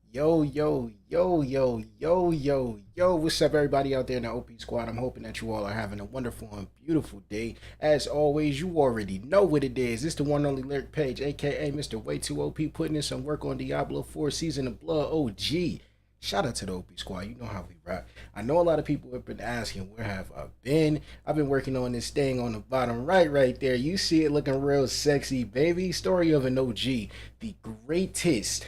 Yo, yo, yo, yo, yo, yo, yo. What's up, everybody out there in the OP squad? I'm hoping that you all are having a wonderful and beautiful day. As always, you already know what it is. It's the one and only Lyriq Page, aka Mr. Way Too OP, putting in some work on Diablo 4 Season of Blood OG. Shout out to the OP squad. You know how we rock. I know a lot of people have been asking, where have I been? I've been working on this thing on the bottom right there. You see it looking real sexy, baby. Story of an OG, the greatest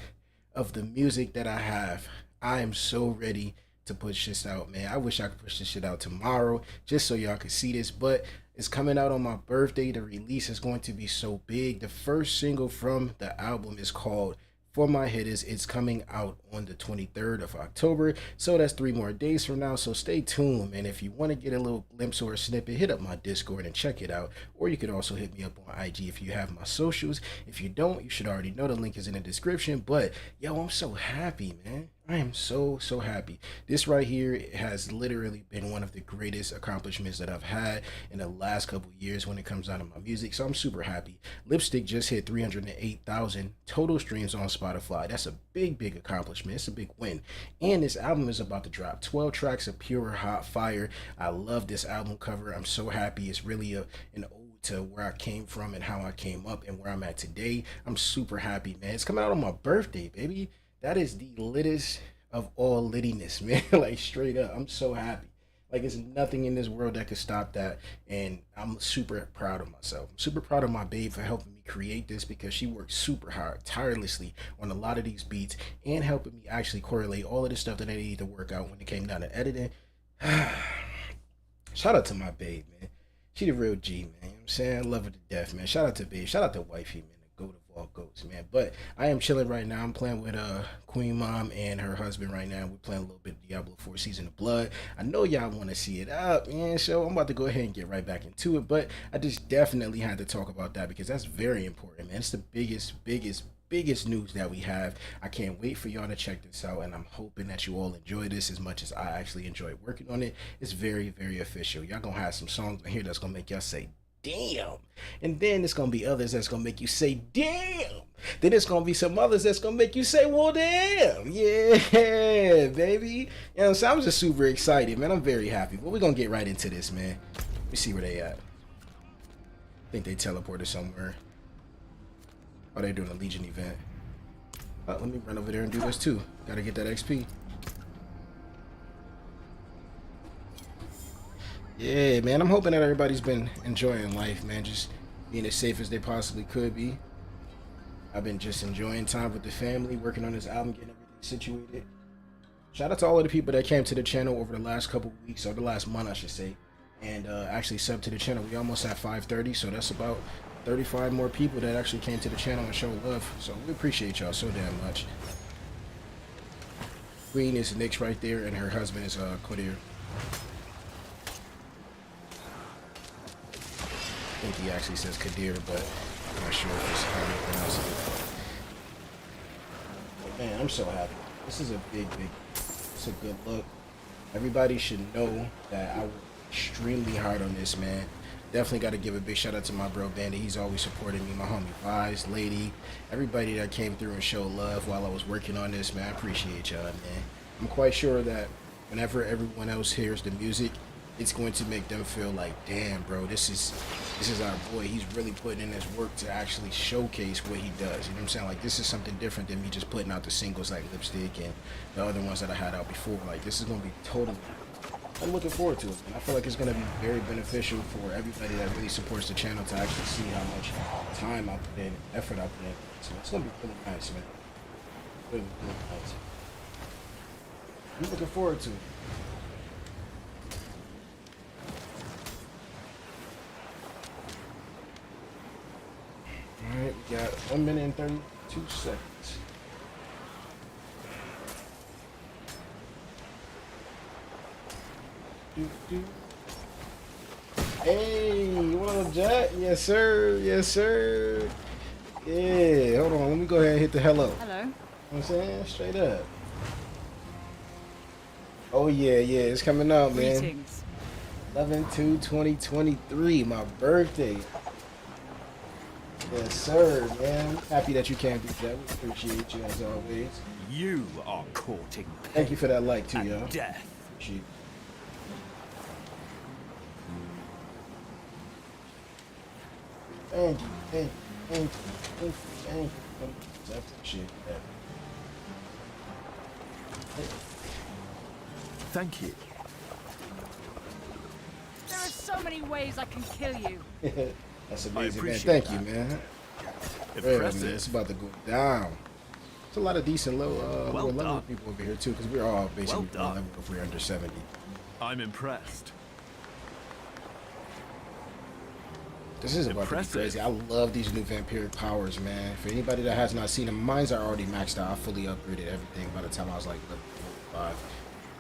of the music that I have. I am so ready to push this out, man. I wish I could push this shit out tomorrow just so y'all could see this, but it's coming out on my birthday. The release is going to be so big. The first single from the album is called For My Hitters. It's coming out on the 23rd of October, so that's 3 more days from now. So stay tuned, man. If you want to get a little glimpse or a snippet, hit up my Discord and check it out, or you can also hit me up on IG if you have my socials. If you don't, you should already know the link is in the description. But yo, I'm so happy, man. I am so happy. This right here has literally been one of the greatest accomplishments that I've had in the last couple years when it comes down to my music. So I'm super happy. Lipstick just hit 308,000 total streams on Spotify. That's a big accomplishment. It's a big win. And this album is about to drop 12 tracks of pure hot fire. I love this album cover. I'm so happy. It's really an ode to where I came from and how I came up and where I'm at today. I'm super happy, man. It's coming out on my birthday, baby. That is the littest of all littiness, man. Like straight up. I'm so happy. Like there's nothing in this world that could stop that. And I'm super proud of myself. I'm super proud of my babe for helping me create this because she worked super hard, tirelessly on a lot of these beats and helping me actually correlate all of the stuff that I needed to work out when it came down to editing. Shout out to my babe, man. She the real G, man. You know what I'm saying? I love her to death, man. Shout out to babe. Shout out to wifey, man. The goat of all goats, man. But I am chilling right now. I'm playing with Queen Mom and her husband right now. We're playing a little bit of Diablo 4 Season of Blood. I know y'all want to see it up, man. So I'm about to go ahead and get right back into it. But I just definitely had to talk about that because that's very important, man. It's the biggest news that we have. I can't wait for y'all to check this out, and I'm hoping that you all enjoy this as much as I actually enjoy working on it. It's very official. Y'all gonna have some songs in here that's gonna make y'all say damn, and then it's gonna be others that's gonna make you say damn, then it's gonna be some others that's gonna make you say well damn, yeah, baby. You know what I'm saying? I'm just super excited, man. I'm very happy, but we're gonna get right into this, man. Let me see where they at. I think they teleported somewhere. Oh, they're doing a Legion event. Let me run over there and do this too. Gotta get that XP. Yeah, man. I'm hoping that everybody's been enjoying life, man. Just being as safe as they possibly could be. I've been just enjoying time with the family, working on this album, getting everything situated. Shout out to all of the people that came to the channel over the last couple weeks, or the last month, I should say, and actually subbed to the channel. We almost at 530, so that's about 35 more people that actually came to the channel and showed love. So we appreciate y'all so damn much. Queen is Nyx right there, and her husband is Qadir. I think he actually says Qadir, but I'm not sure if it's how he pronounces it. But man, I'm so happy. This is a it's a good look. Everybody should know that I worked extremely hard on this, man. Definitely got to give a big shout out to my bro Bandit. He's always supporting me. My homie Vibes, Lady, everybody that came through and showed love while I was working on this, man. I appreciate y'all, man. I'm quite sure that whenever everyone else hears the music, it's going to make them feel like, damn, bro, this is our boy. He's really putting in his work to actually showcase what he does. You know what I'm saying? Like, this is something different than me just putting out the singles like Lipstick and the other ones that I had out before. Like, this is going to be totally, I'm looking forward to it, and I feel like it's going to be very beneficial for everybody that really supports the channel to actually see how much time I put in, effort I put in. So it's going to be really nice, man. Really nice. I'm looking forward to it. Alright, we got 1 minute and 32 seconds. Hey, what up, Jack? Yes, sir. Yes, sir. Yeah, hold on. Let me go ahead and hit the hello. Hello. You know what I'm saying? Straight up. Oh, yeah, it's coming out, man. Greetings. 11/2/2023, my birthday. Yes, sir, man. Happy that you came through, Jet. We appreciate you as always. You are courting pain. Thank you for that like too, yo. Death. Appreciate it. Thank you, thank you, thank you, thank you, thank you. I appreciate that. Thank you. There are so many ways I can kill you. That's amazing, man. appreciate Thank you, man. Impressive. Man, it's about to go down. It's a lot of decent lower level done. people over here too, because we're all basically Well low done. level if we're under 70. I'm impressed. This is about Impressive. to be crazy. I love these new vampiric powers, man. For anybody that has not seen them, mine's are already maxed out. I fully upgraded everything by the time I was like level 45.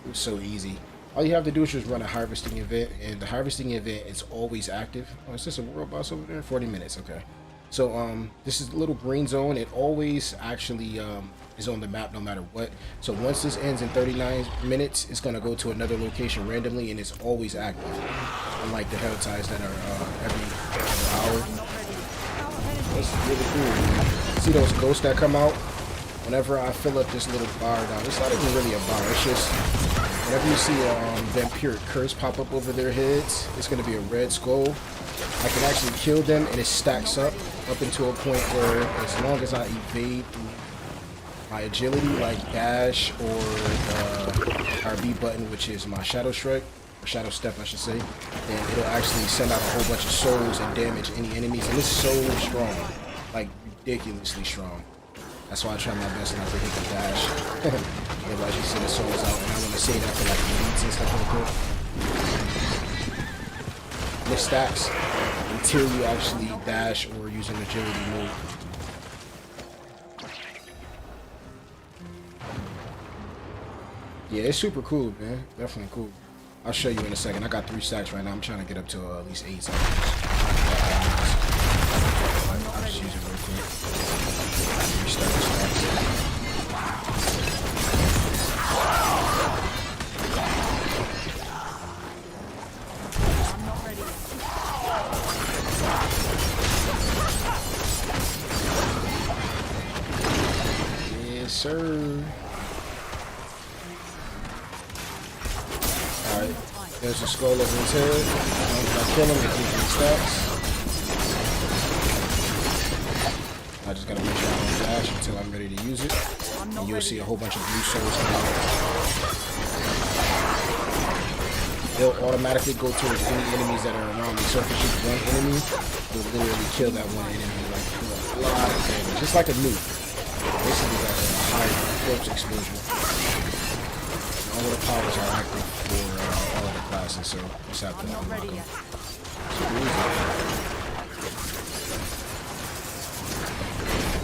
It was so easy. All you have to do is just run a harvesting event, and the harvesting event is always active. Oh, is this a world boss over there? 40 minutes, okay. So this is a little green zone. It always actually is on the map no matter what. So once this ends in 39 minutes, it's gonna go to another location randomly, and it's always active. Unlike the hell ties that are every hour. That's really cool. See those ghosts that come out? Whenever I fill up this little bar down, it's not even really a bar. It's just whenever you see a vampiric curse pop up over their heads, it's gonna be a red skull. I can actually kill them, and it stacks up into a point where as long as I evade my agility, like dash or the RB button, which is my shadow strike, or shadow step I should say, then it'll actually send out a whole bunch of souls and damage any enemies, and it's so strong, like ridiculously strong. That's why I try my best not to hit the dash. Otherwise you see the souls out, and I want to say that for like elites and stuff like that. It stacks until you actually dash or use an agility move. Yeah, it's super cool, man. Definitely cool. I'll show you in a second. I got 3 stacks right now. I'm trying to get up to at least 8 stacks. I'll just use it real quick. 3 stacks. Yes, sir. Alright, there's a skull over his head. If I kill him, it gives me stacks. I just gotta make sure I don't dash until I'm ready to use it. And you'll see a whole bunch of blue souls come out. They'll automatically go towards any enemies that are around me. So if it's just one enemy, it'll literally kill that one enemy. Like, do a lot of damage. Just like a nuke. Basically like a high corpse explosion. All of the powers are active for all of the classes, so just have to unlock them.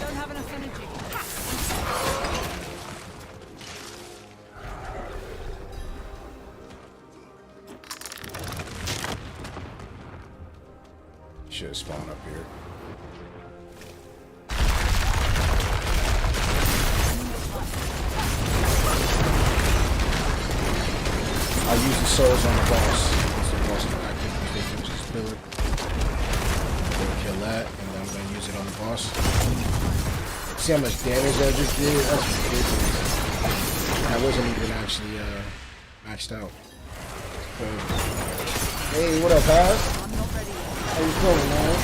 Don't have enough energy. Should spawn up here. I use the souls on the boss. Once the boss is active, they can just kill it. We'll kill that, and then I'm gonna use it on the boss. See how much damage I just did? That's ridiculous. That wasn't even actually maxed out. Hey, what up, Haz? How you doing, man?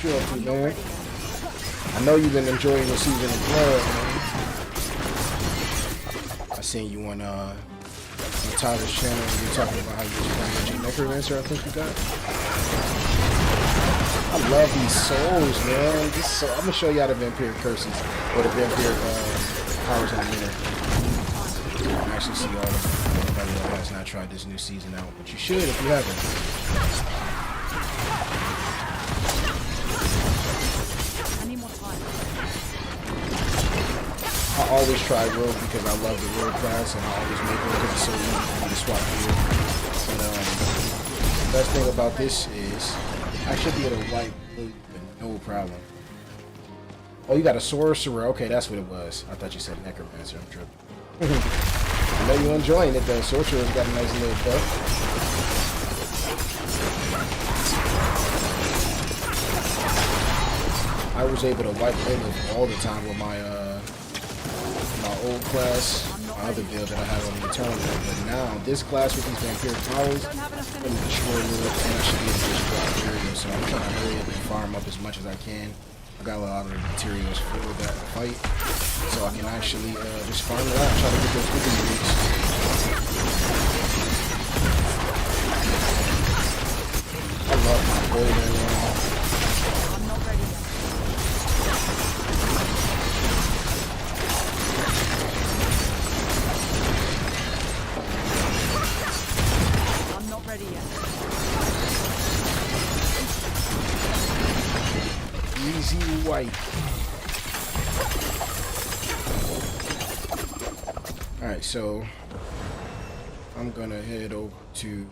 Sure, man. I know you've been enjoying the season of Blood, man. I seen you on Tyler's channel and you're talking about how you was playing Necromancer, I think you got. I love these souls, man. I'm gonna show you how the vampiric curses or the vampiric powers in a minute. You can actually see all of them. Everybody that has not tried this new season out, but you should if you haven't. I always try rogue because I love the rogue class, and I always make it because it's so easy for me to swap through. But the best thing about this is I should be able to wipe blue with no problem. Oh, you got a sorcerer? Okay, that's what it was. I thought you said necromancer. I'm tripping. know you're enjoying it though. Sorcerer's got a nice little buff. I was able to wipe Lilith all the time with my old class, my other build that I had on the Eternal, but now this class with these vampiric powers, Don't have enough I'm energy. gonna destroy Lilith and I should be able to destroy Imperial, so I'm trying to hurry up and farm up as much as I can. I got a lot of materials for that fight, so I can actually just farm it out, try to get those cookies reached. I love my golden I'm not ready yet. I'm not ready yet. easy wipe. Alright, so I'm gonna head over to,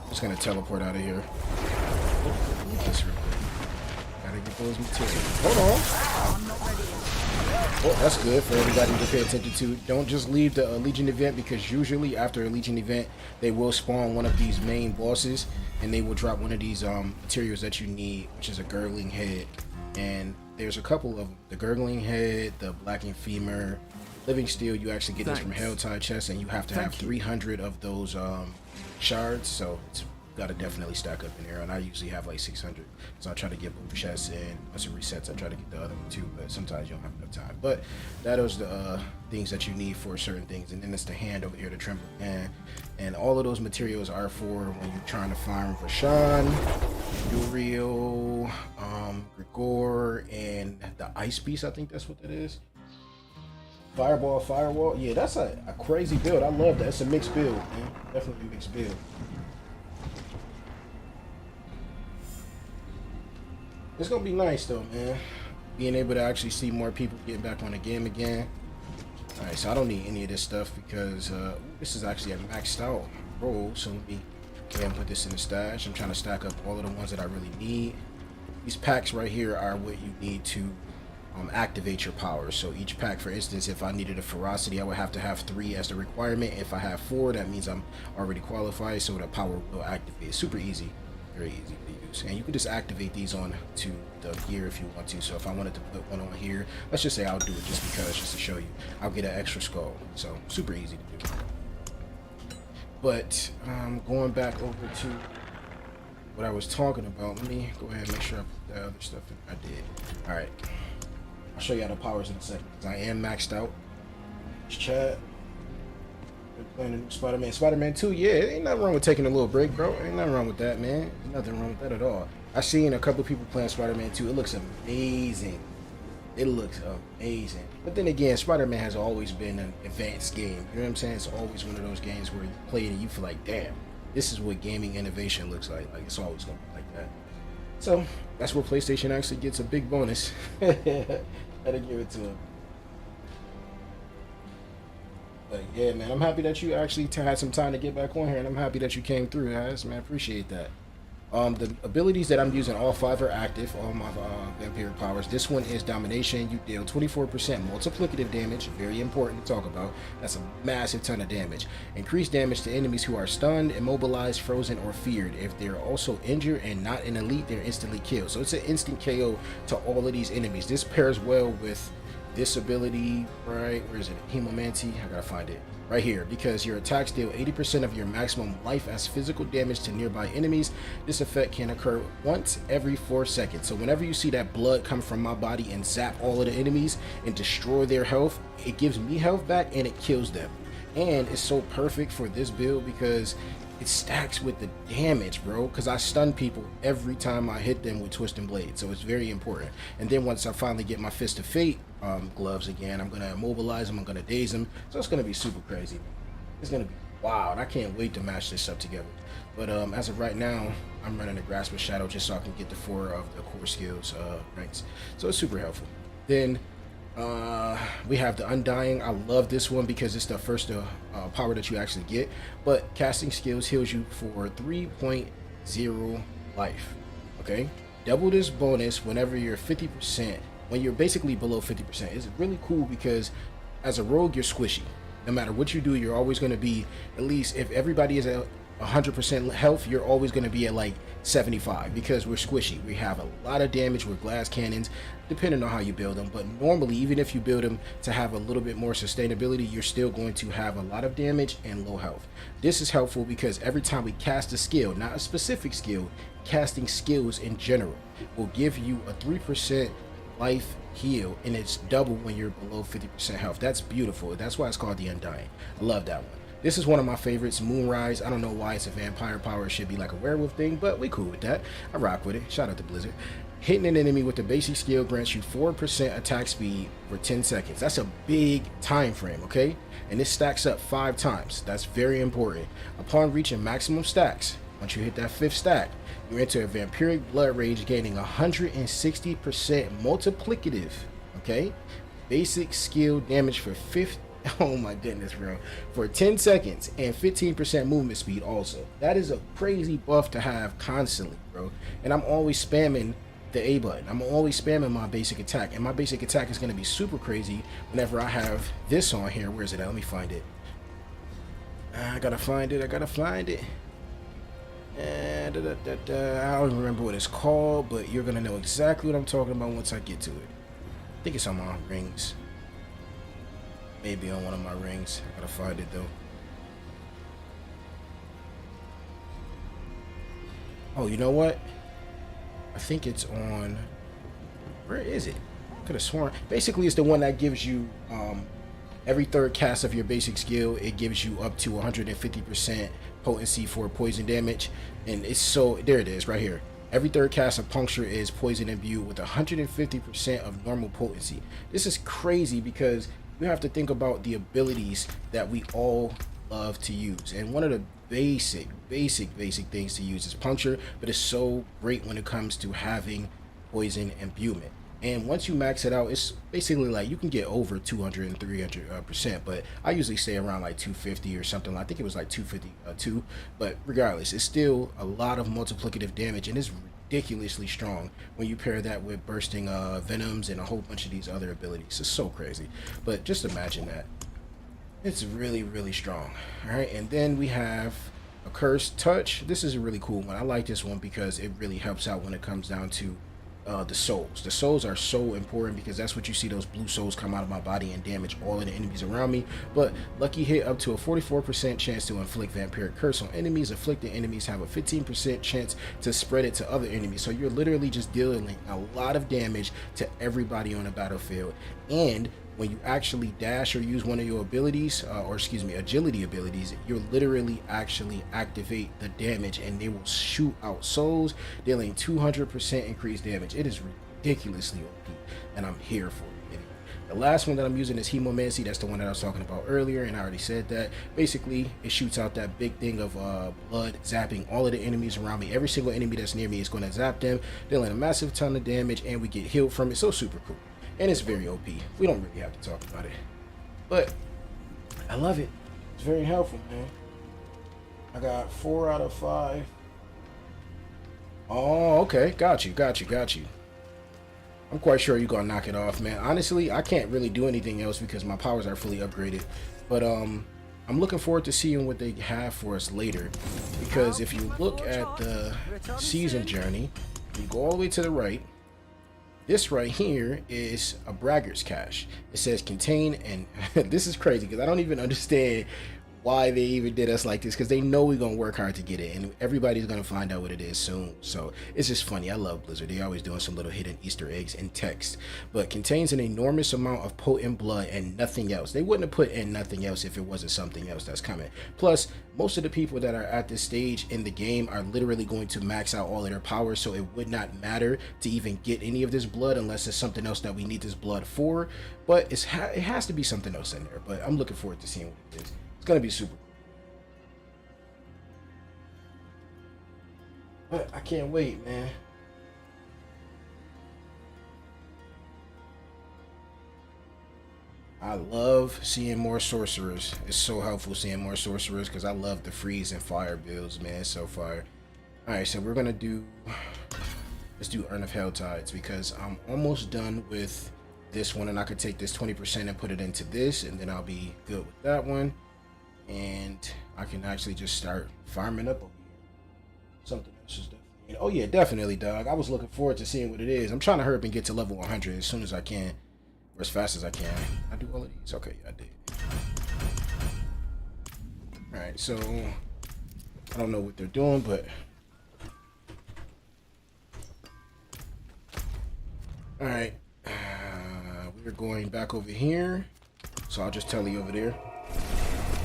I'm just gonna teleport out of here. This real quick. Gotta get those materials. Hold on. I'm not ready yet. Well, that's good for everybody to pay attention to. Don't just leave the Legion event, because usually after a Legion event, they will spawn one of these main bosses, and they will drop one of these materials that you need, which is a gurgling head. And there's a couple of them. The gurgling head, the blackened femur, living steel. You actually get this from Helltide chest, and you have to have 300 of those shards. So it's gotta definitely stack up in there, and I usually have like 600, so I try to get both chests in. Once it resets, I try to get the other one too, but sometimes you don't have enough time. But that is the things that you need for certain things, and then it's the hand over here, the tremble, and all of those materials are for when you're trying to farm Rashan, Uriel, Grigor, and the ice piece. I think that's what that is. Fireball, firewall. Yeah, that's a crazy build. I love that. It's a mixed build, man. Definitely a mixed build. It's gonna be nice though, man. Being able to actually see more people get back on the game again. Alright, so I don't need any of this stuff because this is actually a maxed out roll. So let me go ahead and put this in the stash. I'm trying to stack up all of the ones that I really need. These packs right here are what you need to activate your powers. So each pack, for instance, if I needed a ferocity, I would have to have 3 as the requirement. If I have 4, that means I'm already qualified, so the power will activate. Super easy, very easy to use. And you can just activate these on to the gear if you want to. So if I wanted to put one on here, let's just say I'll do it just because, just to show you, I'll get an extra skull. So super easy to do. But going back over to what I was talking about, let me go ahead and make sure I put the other stuff in. I did. All right, I'll show you how the powers in a second, because I am maxed out. Chat. Been playing the new Spider-Man. Spider-Man 2, yeah, ain't nothing wrong with taking a little break, bro. Ain't nothing wrong with that, man. There's nothing wrong with that at all. I seen a couple of people playing Spider-Man 2. It looks amazing. It looks amazing. But then again, Spider-Man has always been an advanced game. You know what I'm saying? It's always one of those games where you play it and you feel like, damn, this is what gaming innovation looks like. Like, it's always gonna be like that. So that's where PlayStation actually gets a big bonus. Gotta give it to them. But yeah, man, I'm happy that you actually had some time to get back on here, and I'm happy that you came through, guys. Man, I appreciate that. The abilities that I'm using, all 5 are active, all my vampiric powers. This one is domination. You deal 24% multiplicative damage, very important to talk about. That's a massive ton of damage. Increased damage to enemies who are stunned, immobilized, frozen, or feared. If they're also injured and not an elite, they're instantly killed. So it's an instant KO to all of these enemies. This pairs well with this ability, right? Where is it? Hemomancy. I gotta find it. Right here, because your attacks deal 80% of your maximum life as physical damage to nearby enemies. This effect can occur once every 4 seconds. So whenever you see that blood come from my body and zap all of the enemies and destroy their health, it gives me health back and it kills them. And it's so perfect for this build because it stacks with the damage, bro, because I stun people every time I hit them with Twisting Blade, so it's very important. And then once I finally get my Fist of Fate gloves again, I'm going to immobilize them, I'm going to daze them, so it's going to be super crazy. It's going to be wow, and I can't wait to match this up together. But as of right now, I'm running the Grasp of Shadow just so I can get the 4 of the core skills ranks, so it's super helpful. Then we have the Undying. I love this one because it's the first power that you actually get, but casting skills heals you for 3.0 life. Okay, double this bonus whenever you're 50%, when you're basically below 50%. It's really cool because as a rogue you're squishy, No matter what you do, you're always going to be, at least if everybody is at 100% health, you're always going to be at like 75 because we're squishy. We have a lot of damage with glass cannons, depending on how you build them. But normally, even if you build them to have a little bit more sustainability, you're still going to have a lot of damage and low health. This is helpful because every time we cast a skill, not a specific skill, casting skills in general will give you a 3% life heal, and it's double when you're below 50% health. That's beautiful. That's why it's called the Undying. I love that one. This is one of my favorites, Moonrise. I don't know why it's a vampire power. It should be like a werewolf thing, but we cool with that. I rock with it. Shout out to Blizzard. Hitting an enemy with the basic skill grants you 4% attack speed for 10 seconds. That's a big time frame, okay? And this stacks up 5 times. That's very important. Upon reaching maximum stacks, once you hit that 5th stack, you enter a vampiric blood rage, gaining 160% multiplicative, okay? Basic skill damage for 50. Oh my goodness, bro. For 10 seconds and 15% movement speed also. That is a crazy buff to have constantly, bro. And I'm always spamming the A button. I'm always spamming my basic attack. And my basic attack is going to be super crazy whenever I have this on here. Where is it at? Let me find it. I gotta find it. I gotta find it. I don't remember what it's called, but you're going to know exactly what I'm talking about once I get to it. I think it's on my rings. Maybe on one of my rings. I gotta find it though. Oh, you know what? I think it's on. Where is it? Could have sworn. Basically, it's the one that gives you every third cast of your basic skill. It gives you up to 150% potency for poison damage, and it's so there. It is right here. Every third cast of puncture is poison imbued with 150% of normal potency. This is crazy because you have to think about the abilities that we all love to use. And one of the basic things to use is puncture, but it's so great when it comes to having poison imbuement. And once you max it out, it's basically like you can get over 200 and 300%, but I usually stay around like 250 or something. I think it was like 252, but regardless, it's still a lot of multiplicative damage, and it's ridiculously strong when you pair that with bursting venoms and a whole bunch of these other abilities. It's so crazy, but just imagine that. It's really strong. All right, and then we have a cursed touch. This is a really cool one. I like this one because it really helps out when it comes down to the souls. The souls are so important because that's what you see those blue souls come out of my body and damage all of the enemies around me. But lucky hit up to a 44% chance to inflict vampiric curse on enemies. Afflicted enemies have a 15% chance to spread it to other enemies. So you're literally just dealing a lot of damage to everybody on the battlefield. And when you actually dash or use one of your abilities, agility abilities, you'll literally actually activate the damage and they will shoot out souls, dealing 200% increased damage. It is ridiculously OP, and I'm here for it. The last one that I'm using is Hemomancy. That's the one that I was talking about earlier, and I already said that. Basically, it shoots out that big thing of blood, zapping all of the enemies around me. Every single enemy that's near me is going to zap them, dealing a massive ton of damage, and we get healed from it. So super cool. And it's very OP. We don't really have to talk about it, but I love it. It's very helpful, man. I got 4 out of 5. Oh, okay. Got you. I'm quite sure you're gonna knock it off, man. Honestly, I can't really do anything else because my powers are fully upgraded. But I'm looking forward to seeing what they have for us later. Because if you look at the season journey, you go all the way to the right. This right here is a braggart's cache. It says contain, and this is crazy because I don't even understand why they even did us like this, because they know we're gonna work hard to get it, and everybody's gonna find out what it is soon. So it's just funny. I love Blizzard. They always doing some little hidden Easter eggs in text. But contains an enormous amount of potent blood and nothing else. They wouldn't have put in nothing else if it wasn't something else that's coming. Plus, most of the people that are at this stage in the game are literally going to max out all of their powers, so it would not matter to even get any of this blood unless it's something else that we need this blood for. But it has to be something else in there. But I'm looking forward to seeing what it is. It's gonna be super cool. But I can't wait, man. I love seeing more sorcerers. It's so helpful seeing more sorcerers because I love the freeze and fire builds, man. It's so fire. Alright, so we're gonna do, let's do Urn of Hell Tides because I'm almost done with this one, and I could take this 20% and put it into this, and then I'll be good with that one. And I can actually just start farming up over here. Something else is definitely. Oh yeah, definitely, dog. I was looking forward to seeing what it is. I'm trying to hurry up and get to level 100 as soon as I can, or as fast as I can. I do all of these. Okay, yeah, I did. All right, so I don't know what they're doing, but all right, we're going back over here. So I'll just tell you over there.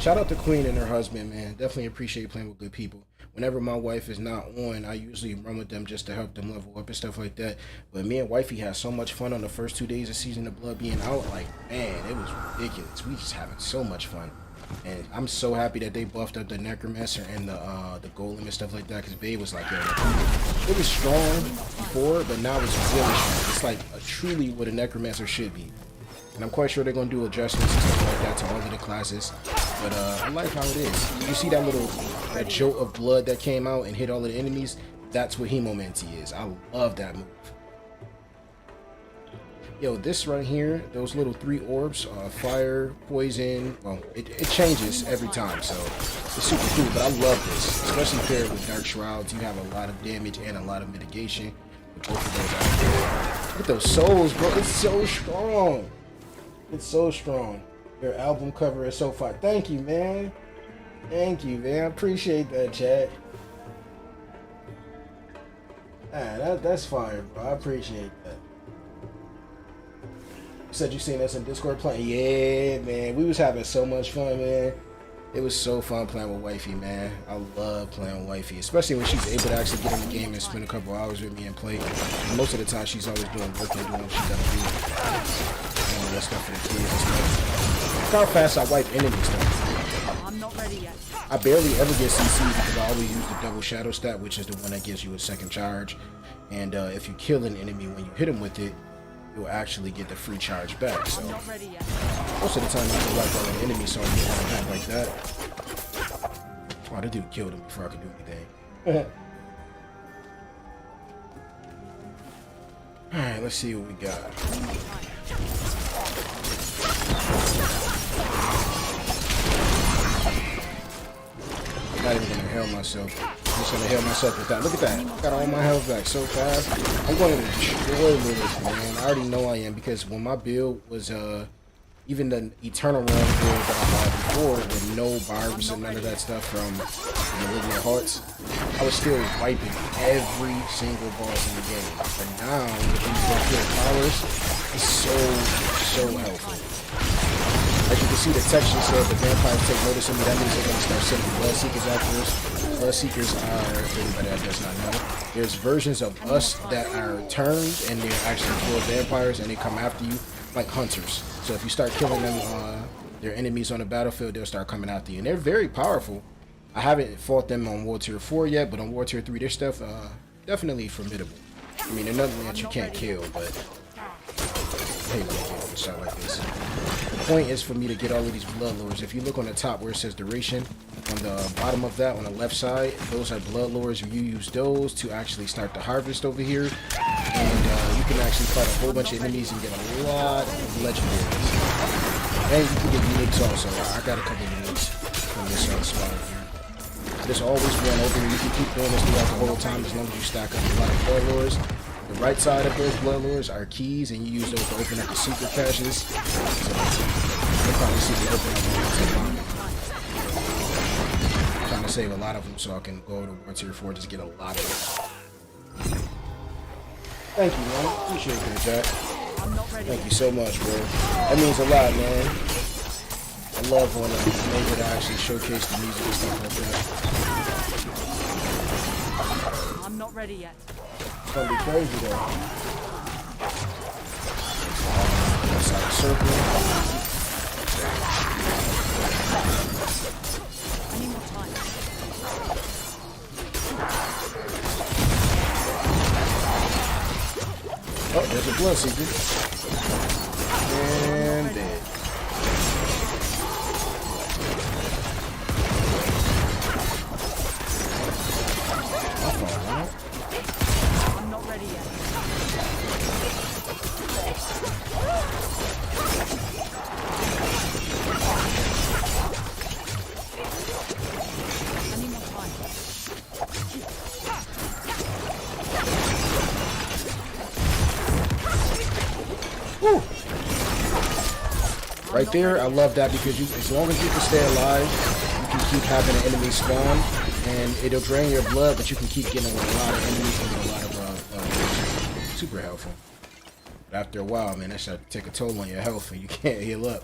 Shout out to Queen and her husband, man. Definitely appreciate playing with good people. Whenever my wife is not on, I usually run with them just to help them level up and stuff like that. But me and wifey had so much fun on the first 2 days of Season of Blood being out. Like, man, it was ridiculous. We just having so much fun. And I'm so happy that they buffed up the Necromancer and the Golem and stuff like that. Because Babe was like, yo, it was strong before, but now it's really strong. It's like truly what a Necromancer should be. And I'm quite sure they're going to do adjustments and stuff like that to all of the classes. But I like how it is. You see that little jolt of blood that came out and hit all of the enemies? That's what Hemomancy is. I love that move. Yo, this right here, those little 3 orbs, fire, poison, well, it changes every time, so it's super cool. But I love this, especially paired with Dark Shrouds. You have a lot of damage and a lot of mitigation with both of those out there. Look at those souls, bro. It's so strong. It's so strong. Your album cover is so fire. Thank you, man. Thank you, man. I appreciate that, chat. Ah, that's fire, bro. I appreciate that. You said you seen us in Discord playing? Yeah, man. We was having so much fun, man. It was so fun playing with wifey, man. I love playing with wifey, especially when she's able to actually get in the game and spend a couple hours with me and play. And most of the time, she's always doing work and doing what she gotta do. And that stuff for the kids and stuff. Look how fast I wipe enemies, though. I'm not ready yet. I barely ever get CC because I always use the double shadow stat, which is the one that gives you a second charge. And if you kill an enemy when you hit him with it, you'll actually get the free charge back. So I'm not ready yet. most of the time I can wipe all the enemies, so I'm getting back like that. Oh, the dude killed him before I could do anything. Alright, let's see what we got. I'm not even gonna heal myself. I'm just gonna heal myself with that. Look at that. Got all my health back so fast. I'm going to destroy Lyriq, man. I already know I am, because when my build was even the Eternal Realm build that I had before with no barbs and none of that stuff from the Malignant Hearts, I was still wiping every single boss in the game. But now with these good powers, it's so helpful. As you can see, the texture said the vampires take notice of me. That means they're going to start sending blood seekers after us. Blood seekers are, for anybody that does not know, there's versions of us that are turned and they're actually full vampires and they come after you like hunters. So if you start killing them, their enemies on the battlefield, they'll start coming after you. And they're very powerful. I haven't fought them on War Tier 4 yet, but on War Tier 3, their stuff definitely formidable. I mean, they're nothing that you can't kill, but hey, man, stuff like this. The point is for me to get all of these blood lures. If you look on the top where it says duration, on the bottom of that, on the left side, those are blood lures. You use those to actually start the harvest over here, and you can actually fight a whole bunch of enemies and get a lot of legendaries. And you can get uniques also. I got a couple of uniques from this spot here. Just always run over here. You can keep doing this throughout the whole time as long as you stack up a lot of blood lures. The right side of those blood lures are keys, and you use those to open up the secret caches. So you'll probably see me open up one. I'm trying to save a lot of them so I can go to War Tier 4 just get a lot of them. Thank you, man. Appreciate that, Jack. I'm not ready. Thank you so much, bro. That means a lot, man. I love when I'm able to actually showcase the music and stuff like that. I'm not ready yet. It's gonna be crazy though. Outside circle. I need more time. Oh, there's a blood seeker. And dead. I'm not ready yet. Right there, I love that because you, as long as you can stay alive, you can keep having an enemy spawn, and it'll drain your blood, but you can keep getting a lot of enemies and get a lot of super helpful. But after a while, man, that should take a toll on your health, and you can't heal up.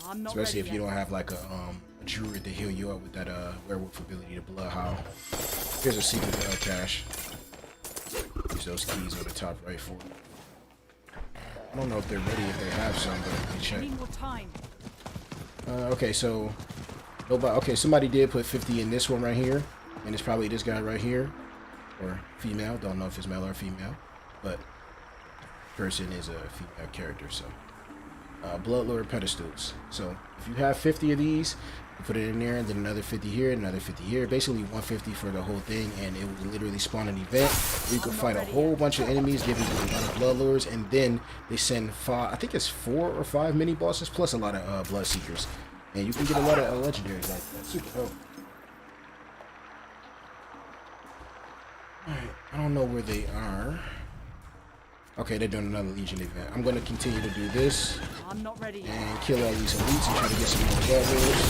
I'm not Especially ready if you yet. don't have like a druid to heal you up with that werewolf ability to blood howl. Here's a secret cache. Use those keys on the top right for it. I don't know if they're ready, if they have some, but let me I check. need more time. Okay, so nobody. Okay, somebody did put 50 in this one right here, and it's probably this guy right here, or female. Don't know if it's male or female, but person is a female character. So Bloodlord pedestals. So if you have 50 of these, you put it in there, and then another 50 here, another 50 here. Basically 150 for the whole thing, and it will literally spawn an event where you can fight a whole bunch of enemies, giving you a lot of bloodlords, and then they send 5. I think it's 4 or 5 mini bosses plus a lot of blood seekers, and you can get a lot of legendaries like that. Super dope. Alright, I don't know where they are. Okay, they're doing another Legion event. I'm going to continue to do this I'm not ready yet. and kill all these elites and try to get some more levels.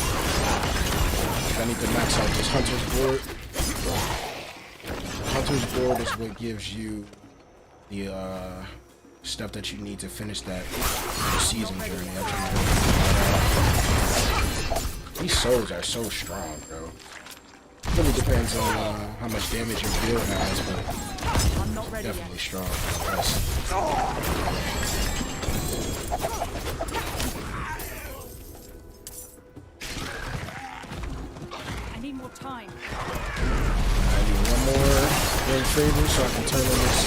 I need to max out this Hunter's Board. The Hunter's Board is what gives you the stuff that you need to finish that season journey. These souls are so strong, bro. It really depends on how much damage your build has, but I'm not ready definitely yet. strong. Yes. I need more time. I need one more ring favor so I can turn on this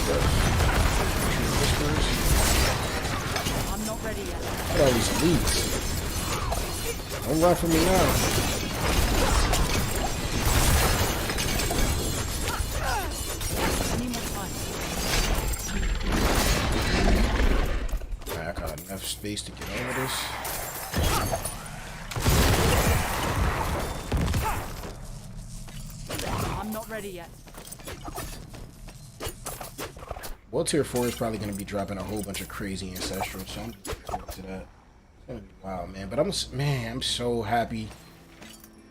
stuff. True Whispers. I'm not ready yet. Look at all these elites. Don't run from me now. I need more time. Alright, I got enough space to get over this. I'm not ready yet. Well, tier 4 is probably going to be dropping a whole bunch of crazy ancestral, so I'm looking forward to that. It's going to be wild, man. But I'm so happy.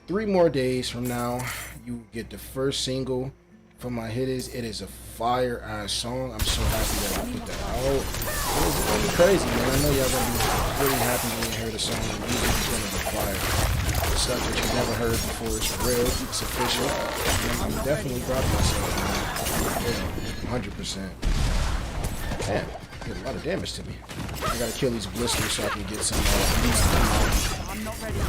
3 more days from now, you get the first single from my hitters. It is a fire-ass song. I'm so happy that I put that out. It's going to be crazy, man. I know y'all going to be really happy when you hear the song. The music is going to be fire. The stuff that you've never heard before. It's real. It's official. I'm definitely proud of myself, man. 100%. Damn, did a lot of damage to me. I gotta kill these blisters so I can get some beats. I'm not ready yet.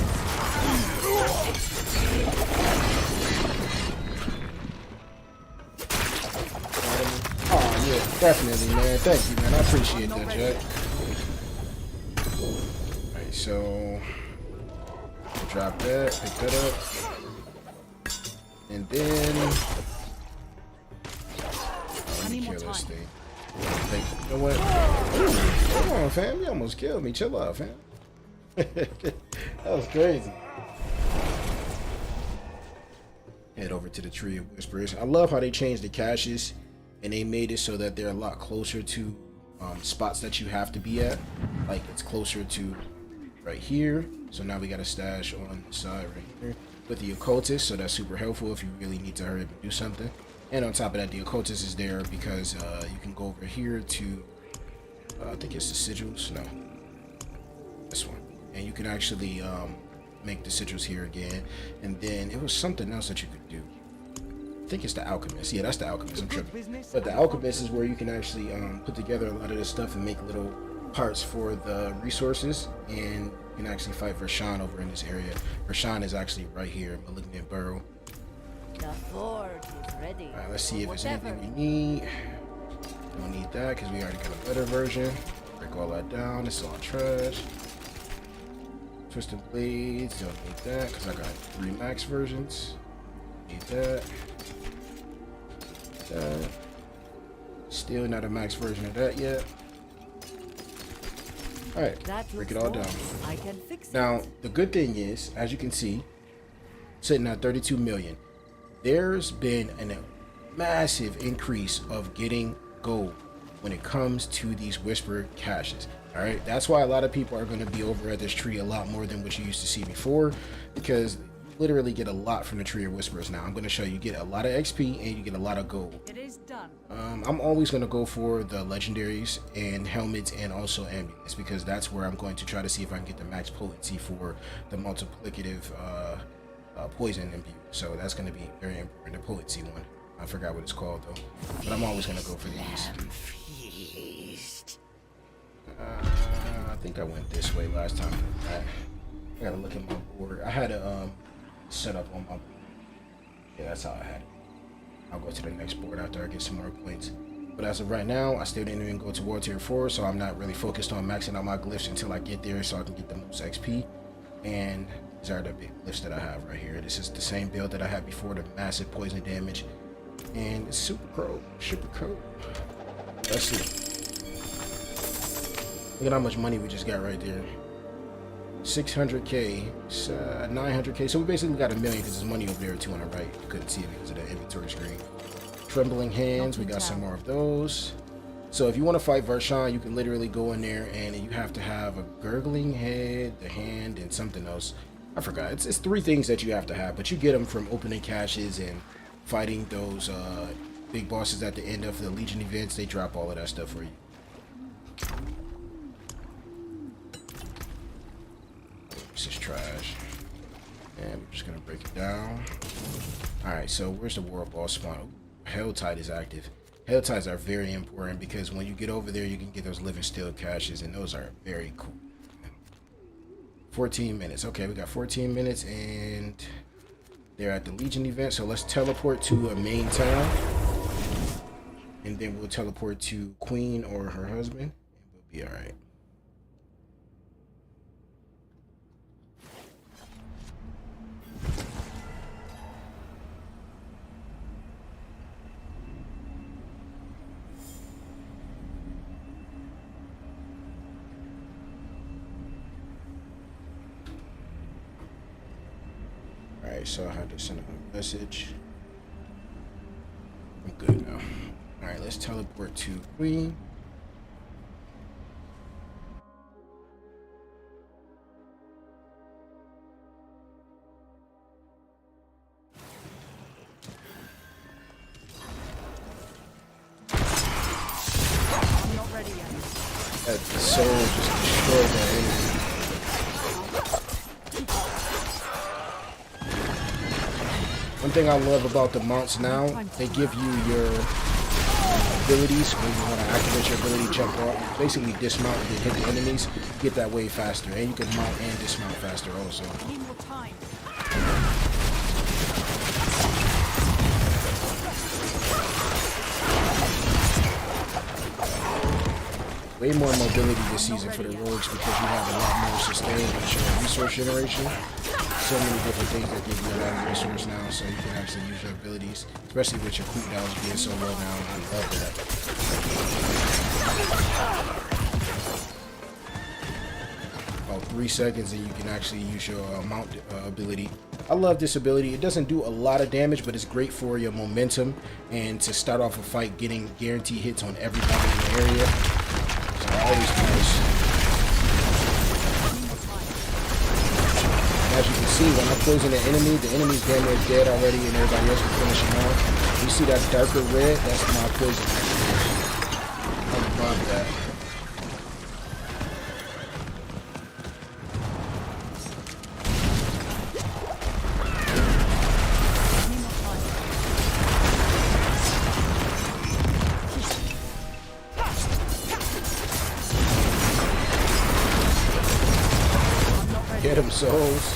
Oh yeah, definitely, man. Thank you, man. I appreciate that, Jack. Alright, so drop that, pick that up, and then let me kill this thing. You know what? Ooh, come on, fam. You almost killed me. Chill out, fam. That was crazy. Head over to the Tree of Whispers. I love how they changed the caches and they made it so that they're a lot closer to spots that you have to be at. Like it's closer to right here. So now we got a stash on the side right here with the occultist. So that's super helpful if you really need to hurry up and do something. And on top of that, the occultist is there because you can go over here to, I think it's the sigils, no, this one. And you can actually make the sigils here again. And then it was something else that you could do. I think it's the alchemist. Yeah, that's the alchemist, I'm tripping. But the alchemist is where you can actually put together a lot of this stuff and make little parts for the resources. And you can actually fight Vershawn over in this area. Vershawn is actually right here, Malignant Burrow. The forge is ready. Alright, let's see if there's anything we need. Don't need that because we already got a better version. Break all that down. It's all trash. Twisted blades. Don't need that because I got 3 max versions. Need that. That. Still not a max version of that yet. Alright, break it all down. I can fix it. Now, the good thing is, as you can see, sitting at 32 million. There's been a massive increase of getting gold when it comes to these whisper caches. All right, that's why a lot of people are going to be over at this tree a lot more than what you used to see before, because you literally get a lot from the Tree of Whispers now. I'm going to show you get a lot of XP and you get a lot of gold. It is done. I'm always going to go for the legendaries and helmets and also amulets, because that's where I'm going to try to see if I can get the max potency for the multiplicative poison imbue. So that's going to be very important, the potency one. I forgot what it's called though, but I'm always going to go for these. I think I went this way last time. I gotta look at my board. I had a set up on my board. Yeah, that's how I had it. I'll go to the next board after I get some more points. But as of right now, I still didn't even go to World Tier 4, so I'm not really focused on maxing out my glyphs until I get there so I can get the most XP. And these are the big glyphs that I have right here. This is the same build that I had before, the massive poison damage. And it's super cool. Let's see. Look at how much money we just got right there. 600k, 900k. So we basically got $1 million because there's money over there too on the right. You couldn't see it because of the inventory screen. Trembling hands, we got some more of those. So if you want to fight Vershawn, you can literally go in there and you have to have a gurgling head, the hand, and something else. I forgot. It's 3 things that you have to have, but you get them from opening caches and fighting those big bosses at the end of the Legion events. They drop all of that stuff for you. This is trash. And we're just gonna break it down. Alright, so where's the world boss spawn? Hell Tide is active. Hell Tides are very important because when you get over there, you can get those living steel caches, and those are very cool. 14 minutes. Okay, we got 14 minutes, and they're at the Legion event. So let's teleport to a main town, and then we'll teleport to Queen or her husband, and we'll be alright. Alright, so I had to send a message. I'm good now. Alright, let's teleport to Queen. I'm not ready yet. That soul just destroyed that enemy. One thing I love about the mounts now, they give you your abilities when you want to activate your ability to jump off. Basically dismount and hit the enemies, get that way faster. And you can mount and dismount faster also. I need more time. Way more mobility this season for the rogues because you have a lot more sustain and your resource generation. So many different things that give you a lot of resource now, so you can actually use your abilities, especially with your cooldowns being so low now. I love that. About 3 seconds and you can actually use your mount ability. I love this ability. It doesn't do a lot of damage, but it's great for your momentum and to start off a fight getting guaranteed hits on everybody in the area. So I always do this. As you can see, when I'm closing the enemy's damn near dead already and everybody else will finish him off. You see that darker red? That's my poison activation. I love that. Get him, souls.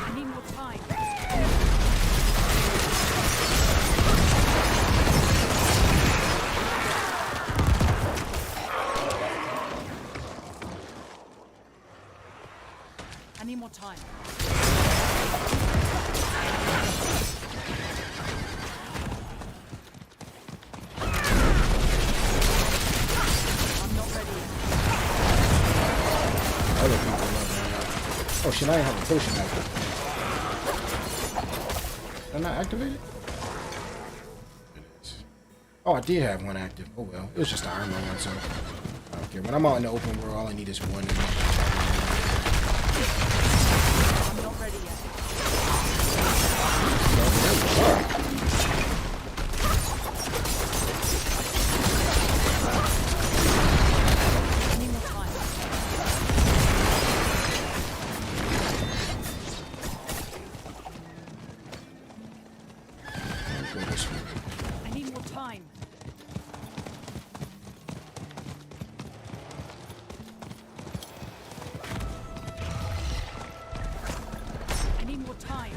I need more time. I need more time. Other people love that. Oh, should I have a potion active? I not activate it? It is. Oh, I did have one active. Oh well. It was just an armor one, so I don't care. When I'm out in the open world, all I need is one. I'm not ready yet. I need more time. Go this way. I need more time. I need more time.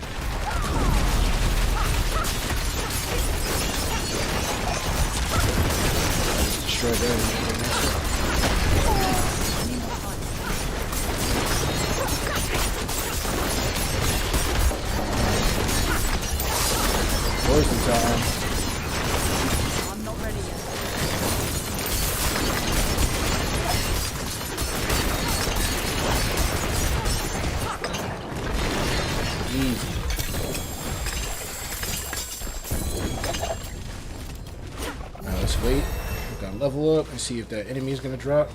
Destroy that. I need more time. Poison time. I'm not ready yet. Easy. Now let's wait. We gotta level up and see if that enemy is gonna drop.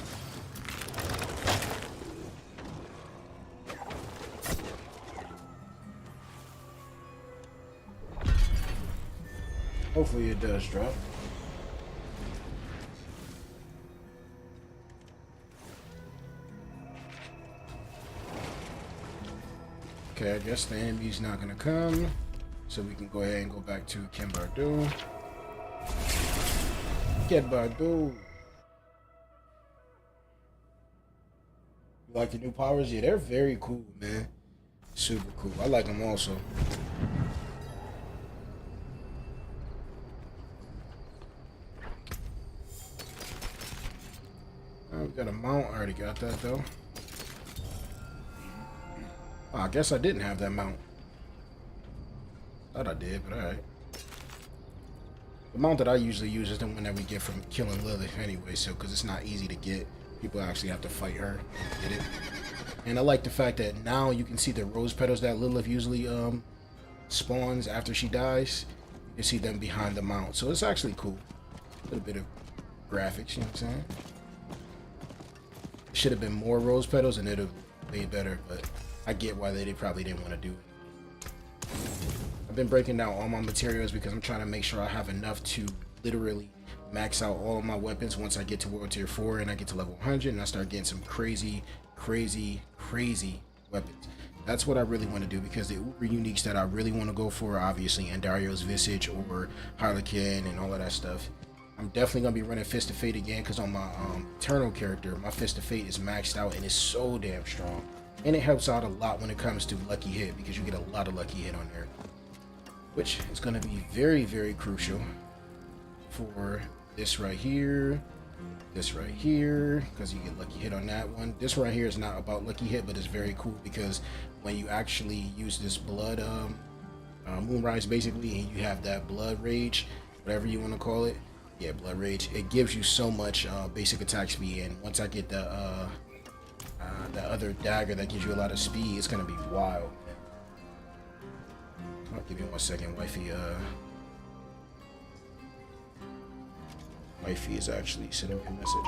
Hopefully it does drop. Okay, I guess the enemy's not gonna come. So we can go ahead and go back to Ken Bardu. Ken Bardu. You like the new powers? Yeah, they're very cool, man. Super cool. I like them also. Oh, we got a mount. I already got that though. Oh, I guess I didn't have that mount. Thought I did, but alright. The mount that I usually use is the one that we get from killing Lilith anyway, so because it's not easy to get. People actually have to fight her to get it. And I like the fact that now you can see the rose petals that Lilith usually spawns after she dies. You can see them behind the mount. So it's actually cool. A little bit of graphics, you know what I'm saying? Should have been more rose petals and it'd have made better, but I get why they probably didn't want to do it. I've been breaking down all my materials because I'm trying to make sure I have enough to literally max out all of my weapons once I get to World Tier 4 and I get to level 100 and I start getting some crazy weapons. That's what I really want to do because the uber uniques that I really want to go for are obviously Andario's Visage or Harlequin and all of that stuff. I'm definitely going to be running Fist of Fate again because on my Eternal character, my Fist of Fate is maxed out and it's so damn strong. And it helps out a lot when it comes to Lucky Hit because you get a lot of Lucky Hit on there. Which is going to be very, very crucial for this right here, because you get Lucky Hit on that one. This right here is not about Lucky Hit, but it's very cool because when you actually use this blood Moonrise basically, and you have that blood rage, whatever you want to call it, yeah, blood rage, it gives you so much basic attack speed. And once I get the other dagger that gives you a lot of speed, it's gonna be wild. I'll give you 1 second, wifey. Wifey is actually sending me a message.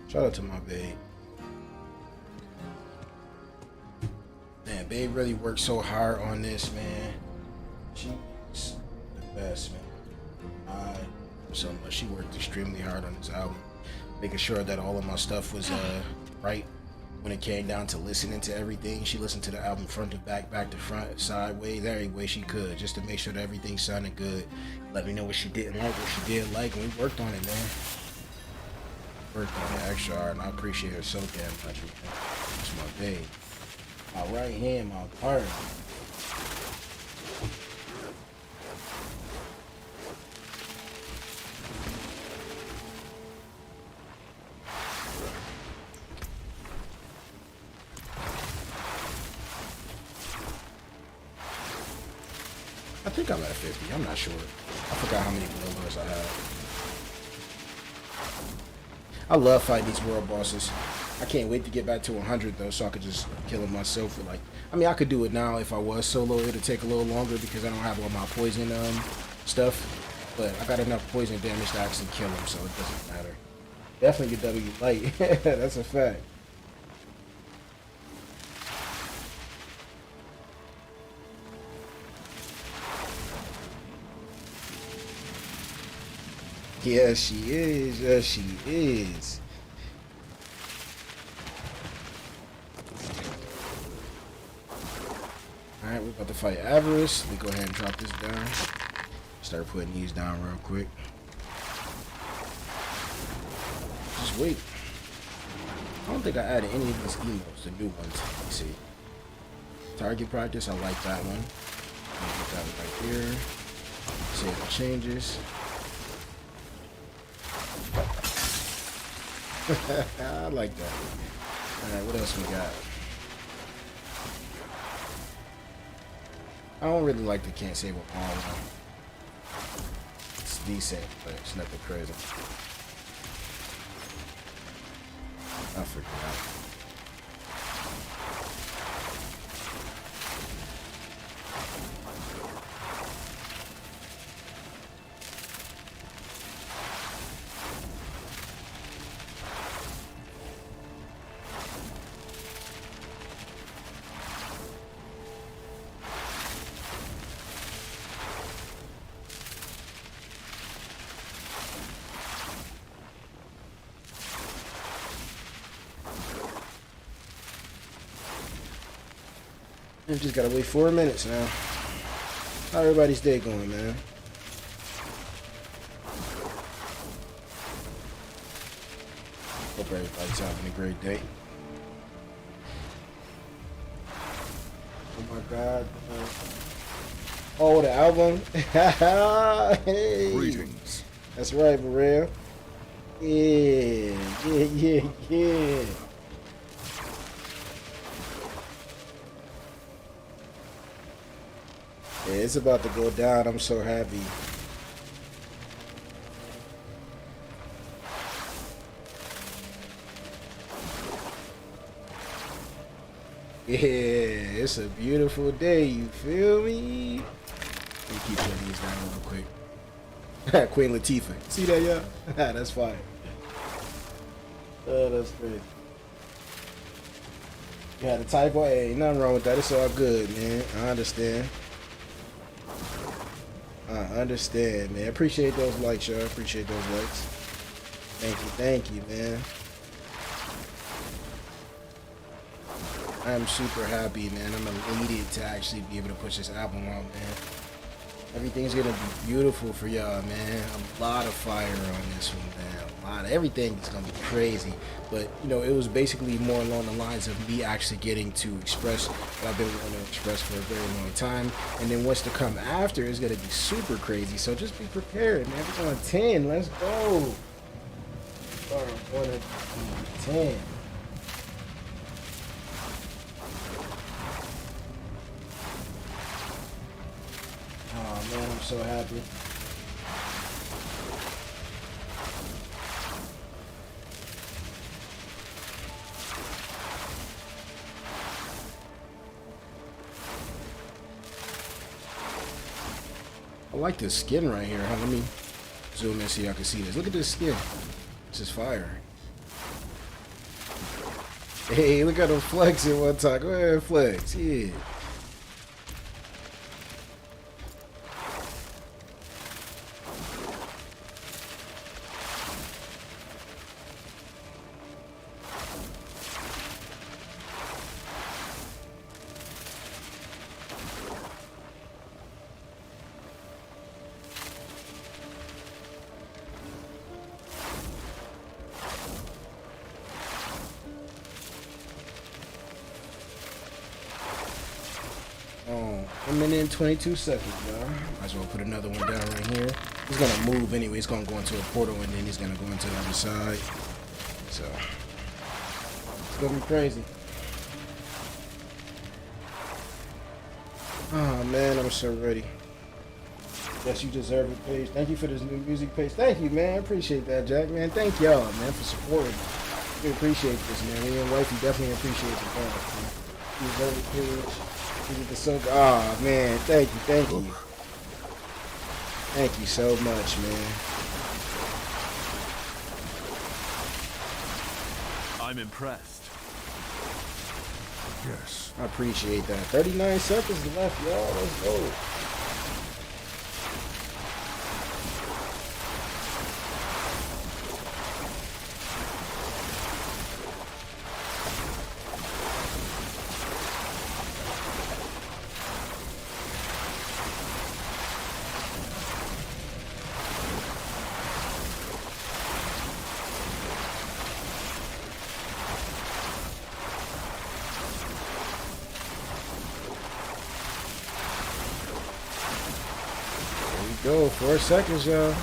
Shout out to my babe. Man, babe really worked so hard on this, man. She's the best, man. So much. She worked extremely hard on this album, making sure that all of my stuff was right. When it came down to listening to everything, she listened to the album front to back, back to front, sideways, every way she could, just to make sure that everything sounded good. Let me know what she didn't like, what she did like, and we worked on it, man. Worked on it extra hard, and I appreciate her so damn much, man. That's my babe. My right hand, my partner. I think I'm at 50. I'm not sure. I forgot how many bloodlords I have. I love fighting these world bosses. I can't wait to get back to 100 though, so I could just kill him myself. For like, I mean, I could do it now if I was solo. It'll take a little longer because I don't have all my poison stuff. But I got enough poison damage to actually kill him, so it doesn't matter. Definitely get W light. That's a fact. Yes, she is. Yes, she is. Alright, we're about to fight Avarice. Let me go ahead and drop this down. Start putting these down real quick. Just wait. I don't think I added any of these emotes, the new ones. Let's see. Target practice, I like that one. I'll put that right here. Save the changes. I like that. Alright, what else we got? I don't really like the can't save with all one. It's decent, but it's nothing crazy. I forgot. We just gotta wait 4 minutes now. How everybody's day going, man? Hope everybody's having a great day. Oh my God. Oh, the album? Hey. Greetings. That's right, for real. Yeah. Yeah, it's about to go down. I'm so happy. Yeah, it's a beautiful day. You feel me? Let me keep putting these down real quick. Queen Latifah. See that, y'all? That's fire. Oh, that's great. You had a typo? Hey, ain't nothing wrong with that. It's all good, man. I understand. I understand, man. Appreciate those likes, y'all. Appreciate those likes. Thank you, man. I'm super happy, man. I'm elated to actually be able to push this album out, man. Everything's gonna be beautiful for y'all, man. A lot of fire on this one, man. A lot of everything is gonna be crazy. But you know, it was basically more along the lines of me actually getting to express what I've been wanting to express for a very long time. And then what's to come after is gonna be super crazy. So just be prepared, man. We're on 10. Let's go. We're on 10. Oh man, I'm so happy. I like this skin right here. Let me zoom in so y'all can see this. Look at this skin. This is fire. Hey, look at him flexing one time. Go ahead and flex. Yeah. Oh, 1 minute and 22 seconds, y'all. Might as well put another one down right here. He's gonna move anyway. He's gonna go into a portal and then he's gonna go into the other side. So it's gonna be crazy. Oh man, I'm so ready. Yes, you deserve it, Paige. Thank you for this new music, Paige. Thank you, man. Appreciate that, Jack, man. Thank y'all, man, for supporting. We appreciate this, man. Me and wifey definitely appreciate the love, man. You very page. You did the so. Oh man, thank you, thank you, thank you so much, man. I'm impressed. Yes. I appreciate that. 39 seconds left, y'all. Let's go. Go, 4 seconds, y'all.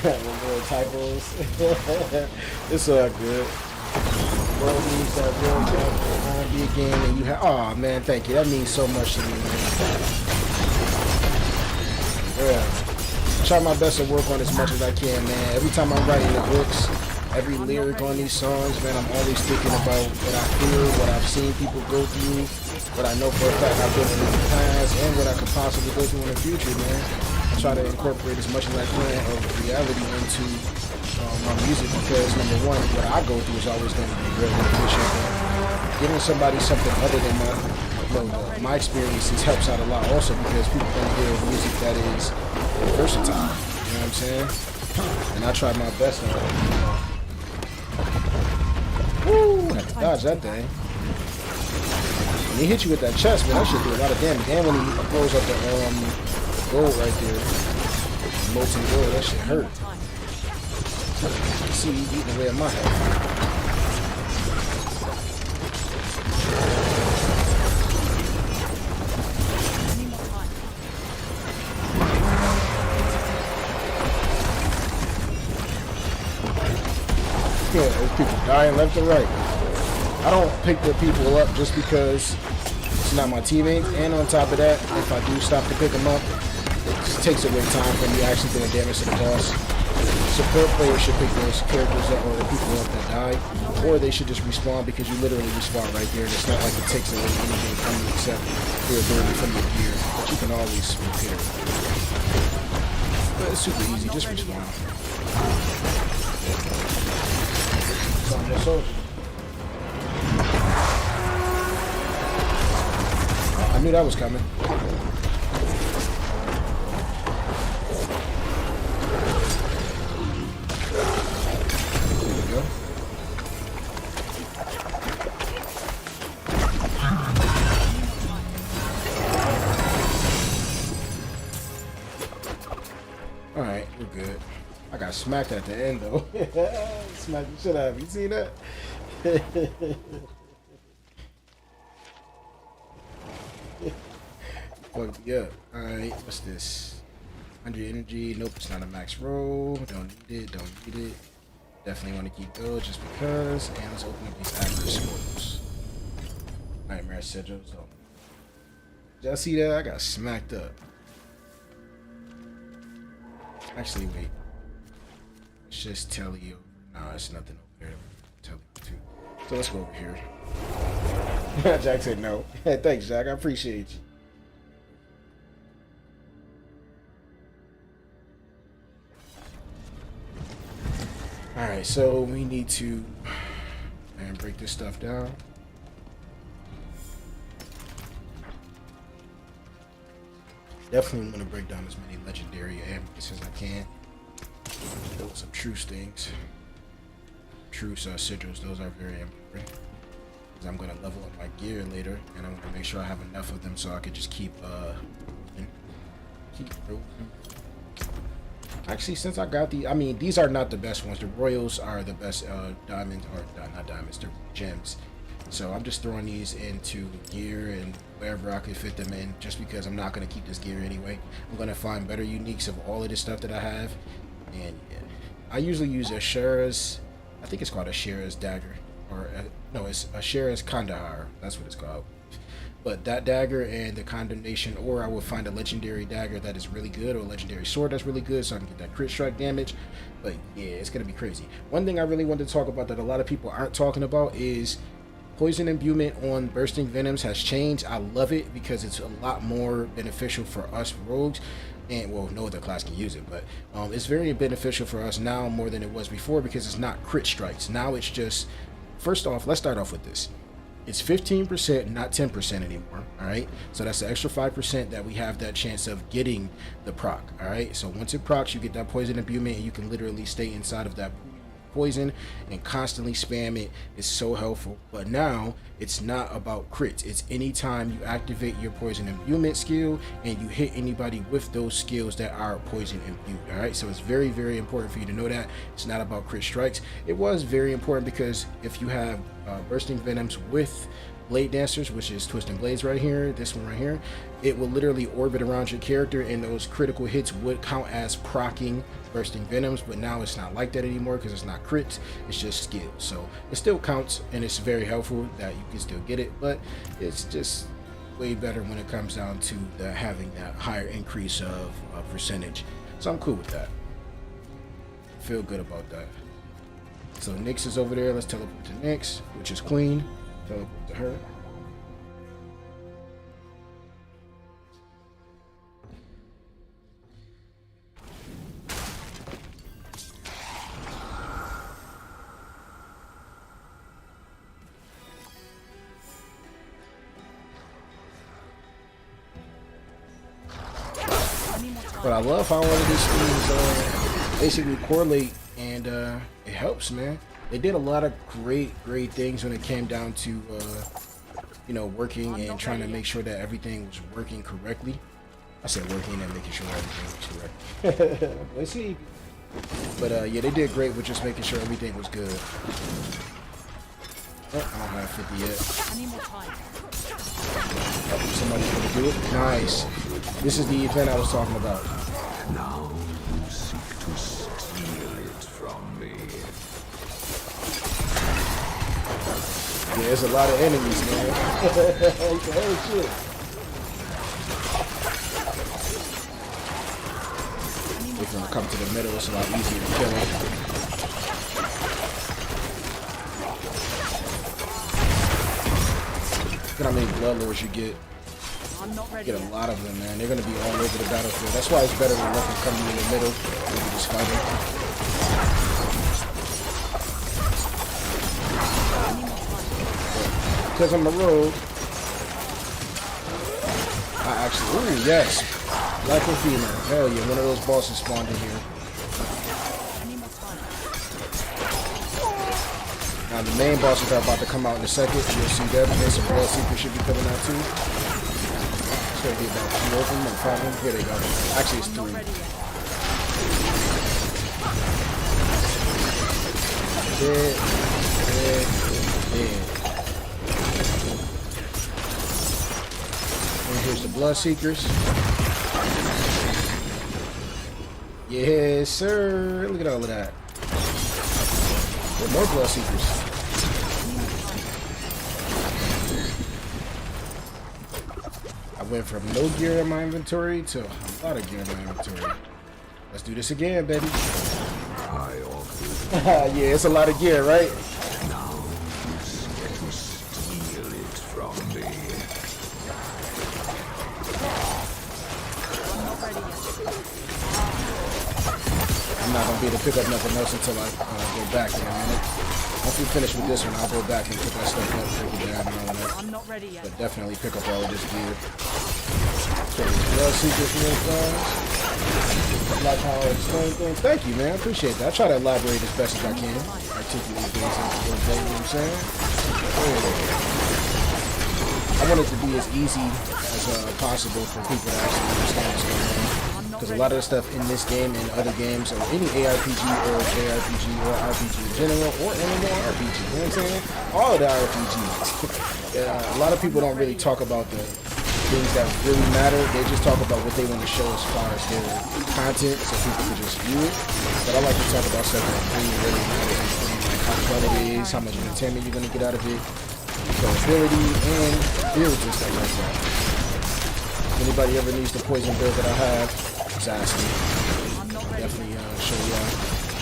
Little typos. It's all good. World needs that real be a game and you have. Oh man, thank you. That means so much to me, man. Yeah. I try my best to work on as much as I can, man. Every time I'm writing the hooks, every lyric on these songs, man, I'm always thinking about what I feel, what I've seen people go through, what I know for a fact I've been through in the past, and what I could possibly go through in the future, man. I try to incorporate as much as I can of reality into my music because, number one, what I go through is always going to be very beneficial. Giving somebody something other than my experiences helps out a lot also because people can hear music that is versatile. You know what I'm saying? And I try my best on it. Woo! Had to dodge that thing. When he hit you with that chest, man, that should do a lot of damage. And when he blows up the gold right there, molten gold, that shit hurt. See, he eating away at my head. Yeah, there's people dying left and right. I don't pick the people up just because it's not my teammates, and on top of that, if I do stop to pick them up, it just takes away time from me actually doing damage to the boss. Support players should pick those characters up or the people up that die, or they should just respawn because you literally respawn right there, and it's not like it takes away anything from you except your ability from your gear, but you can always repair it. But it's super easy, just respawn. I knew that was coming. There we go. Alright, we're good. I got smacked at the end though. Smacked the shit out of me. You seen that? Fucked me up. Alright, what's this? 100 energy. Nope, it's not a max roll. Don't need it. Don't need it. Definitely want to keep those just because. And let's open up these active scrolls. Nightmare sigils. Oh. Did y'all see that? I got smacked up. Actually, wait. It's just telly over. Nah, it's nothing over there. Telly too. So let's go over here. Jack said no. Thanks, Jack. I appreciate you. Alright, so we need to break this stuff down. Definitely want to break down as many legendary amulets as I can. Build some truce things. Truce sigils, those are very important. Because I'm going to level up my gear later, and I want to make sure I have enough of them so I could just keep Actually, since I got the, I mean, these are not the best ones. The Royals are the best diamonds, or not diamonds, they're gems. So I'm just throwing these into gear and wherever I can fit them in, just because I'm not going to keep this gear anyway. I'm going to find better uniques of all of this stuff that I have. And yeah, I usually use a Shara's, I think it's called a Shara's dagger. Or no, it's a Shara's Kandahar. That's what it's called. But that dagger and the condemnation, or I would find a legendary dagger that is really good, or a legendary sword that's really good, so I can get that crit strike damage. But yeah, it's gonna be crazy. One thing I really wanted to talk about that a lot of people aren't talking about is poison imbuement on bursting venoms has changed. I love it because it's a lot more beneficial for us rogues. And well, no other class can use it, but it's very beneficial for us now more than it was before, because it's not crit strikes. Now it's just, first off, let's start off with this. It's 15%, not 10% anymore. All right, so that's the extra 5% that we have that chance of getting the proc. All right, so once it procs, you get that poison imbuement, and you can literally stay inside of that poison and constantly spam it. Is so helpful. But now it's not about crits. It's anytime you activate your poison imbuement skill and you hit anybody with those skills that are poison imbued. All right, so it's very, very important for you to know that it's not about crit strikes. It was very important because if you have bursting venoms with blade dancers, which is twisting blades right here, this one right here, it will literally orbit around your character, and those critical hits would count as proccing bursting venoms. But now it's not like that anymore because it's not crits, it's just skills. So it still counts, and it's very helpful that you can still get it, but it's just way better when it comes down to having that higher increase of percentage. So I'm cool with that. Feel good about that. So Nyx is over there. Let's teleport to Nyx, which is Queen. Teleport to her. But I love how all of these things basically correlate, and it helps, man. They did a lot of great things when it came down to you know, working and trying to make sure that everything was working correctly. I said working and making sure everything was correct. Let's see. But yeah, they did great with just making sure everything was good. Oh, I don't have 50 yet. I need more time. Oh, somebody's gonna do it. Nice. This is the event I was talking about. Now you seek to steal it from me. Yeah, there's a lot of enemies, man. Oh shit. If you come to the middle, it's a lot easier to kill them. Look at how many blood lords you get. I'm not ready Get a yet. lot of them, man. They're gonna be all over the battlefield. That's why it's better to let them come in the middle and you just fight them. Because I'm a rogue, I actually, ooh, yes, black and female. Hell yeah, one of those bosses spawned in here. I need more time. Now the main bosses are about to come out in a second. You'll see them, and some blood seekers should be coming out too. It's gonna be about 4 of them or 5 of them. Here they go. Actually, it's I'm not 3. ready yet. Dead. And here's the blood seekers. Yes, sir. Look at all of that. There are more blood seekers. I went from no gear in my inventory to a lot of gear in my inventory. Let's do this again, baby. I offer Yeah, it's a lot of gear, right? now you seek to steal it from me. I'm not ready yet. I'm not gonna be able to pick up nothing else until I go back in a minute. Once we finish with this one, I'll go back and pick that stuff up, break it down and all of that. I'm not ready yet. But definitely pick up all of this gear. So these blood seekers real fast. Like how I explained things. Thank you, man. I appreciate that. I try to elaborate as best as I can. Articulate things into the day, you know what I'm saying? Yeah. I want it to be as easy as possible for people to actually understand what's going on. Because a lot of the stuff in this game and other games, or any ARPG or JRPG or RPG in general, or MMORPG, you know what I'm saying? All of the RPGs. A lot of people don't really talk about the things that really matter. They just talk about what they want to show as far as their content, so people can just view it. But I like to talk about stuff that really matters in the game, like how fun it is, how much entertainment you're going to get out of it, So ability and builds and stuff like that. If anybody ever needs the poison build that I have, just ask me. I'm not ready. Definitely show y'all.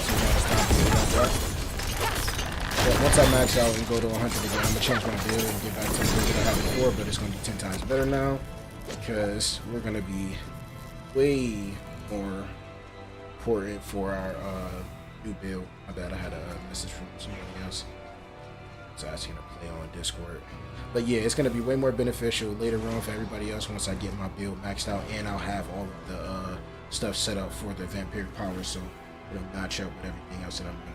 So y'all stop doing that. But once I max out and go to 100 again, I'm gonna change my build and get back to the build that I had before, but it's gonna be 10 times better now because we're gonna be way more important for our new build. My bad, I had a message from somebody else. So I was asking to play on Discord. But yeah, it's gonna be way more beneficial later on for everybody else once I get my build maxed out and I'll have all of the stuff set up for the vampiric power, so it'll match up with everything else that I'm running.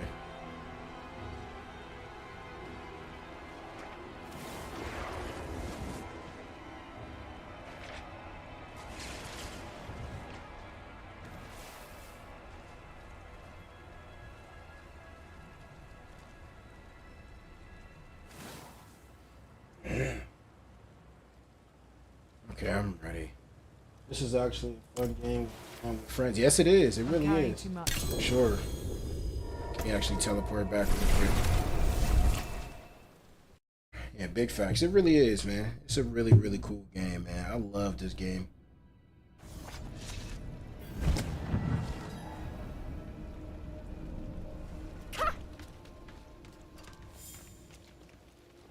Okay, I'm ready. This is actually a fun game with friends. Yes, it is. It really Carrying is. too much. For sure. You actually teleport back real quick. Yeah, big facts. It really is, man. It's a really, really cool game, man. I love this game.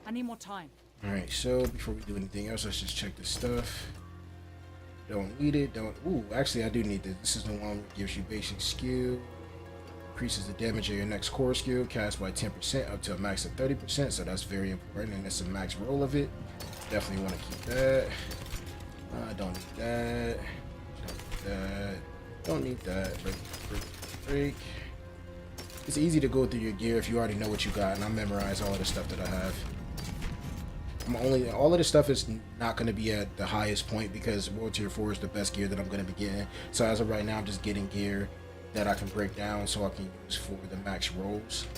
I need more time. Alright, so before we do anything else, let's just check this stuff. Don't need it. Don't. Ooh, actually, I do need this. This is the one that gives you basic skill. Increases the damage of your next core skill, cast by 10% up to a max of 30%. So that's very important, and that's a max roll of it. Definitely want to keep that. Don't need that. Don't need that. Don't need that. Break. It's easy to go through your gear if you already know what you got, and I memorize all of the stuff that I have. All of this stuff is not going to be at the highest point because World Tier 4 is the best gear that I'm going to be getting. So as of right now, I'm just getting gear that I can break down so I can use for the max rolls.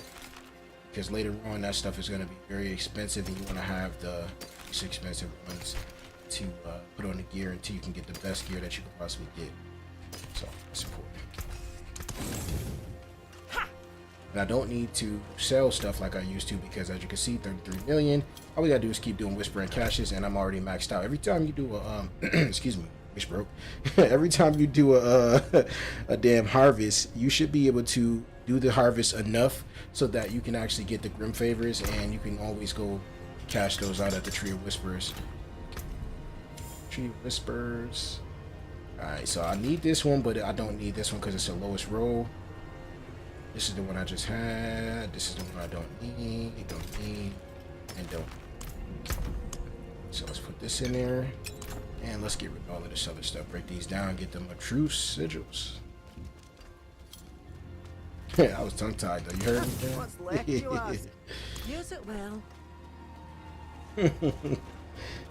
Because later on, that stuff is going to be very expensive, and you want to have the least expensive ones to put on the gear until you can get the best gear that you can possibly get. So that's important. And I don't need to sell stuff like I used to because, as you can see, 33 million. All we gotta do is keep doing whisper and caches, and I'm already maxed out. Every time you do a excuse me, wish broke. Every time you do a damn harvest, you should be able to do the harvest enough so that you can actually get the Grim Favors, and you can always go cash those out at the Tree of Whispers. Tree of Whispers. Alright, so I need this one, but I don't need this one because it's the lowest roll. This is the one I just had. This is the one I don't need, and don't. So let's put this in there, and let's get rid of all of this other stuff. Break these down, get them a true sigils. I was tongue-tied though. You heard me? What's left, you ask? Use it well.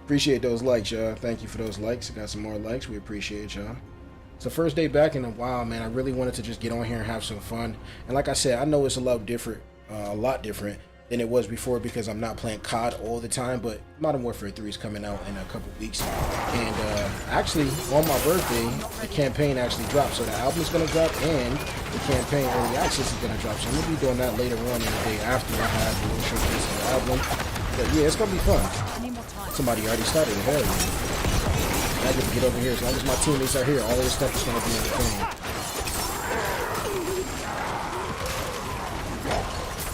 Appreciate those likes, y'all. Thank you for those likes. I got some more likes. We appreciate y'all. It's the first day back in a while, man. I really wanted to just get on here and have some fun. And like I said, I know it's a lot different than it was before because I'm not playing COD all the time. But Modern Warfare 3 is coming out in a couple weeks, and actually on my birthday, the campaign actually dropped. So the album is gonna drop, and the campaign early access is gonna drop. So I'm gonna be doing that later on in the day after I have the little showcase of the album. But yeah, it's gonna be fun. I need more time. Somebody already started. Hell yeah. I get to get over here. As long as my teammates are here, all of this stuff is going to be in the game.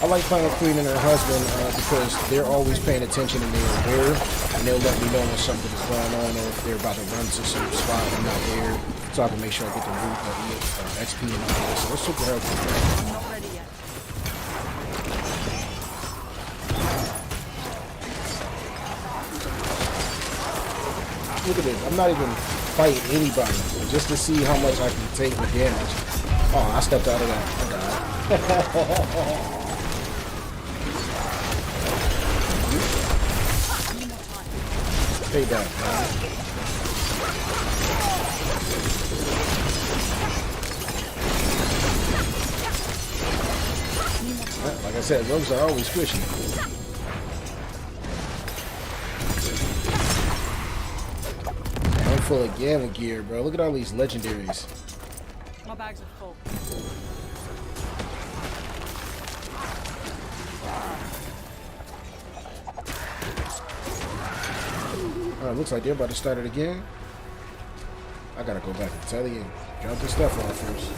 I like playing with Queen and her husband because they're always paying attention and they're aware, and they'll let me know when something is going on or if they're about to run to some spot and I'm not there, so I can make sure I get the loot, XP and all that. So it's super helpful. I'm not ready yet. Look at this. I'm not even fighting anybody just to see how much I can take with damage. Oh, I stepped out of that. I died. Payback, man. Like I said, rogues are always squishy. I'm full of gamma gear, bro. Look at all these legendaries. My bags are full. Alright, looks like they're about to start it again. I gotta go back and tell you. Drop the stuff off first.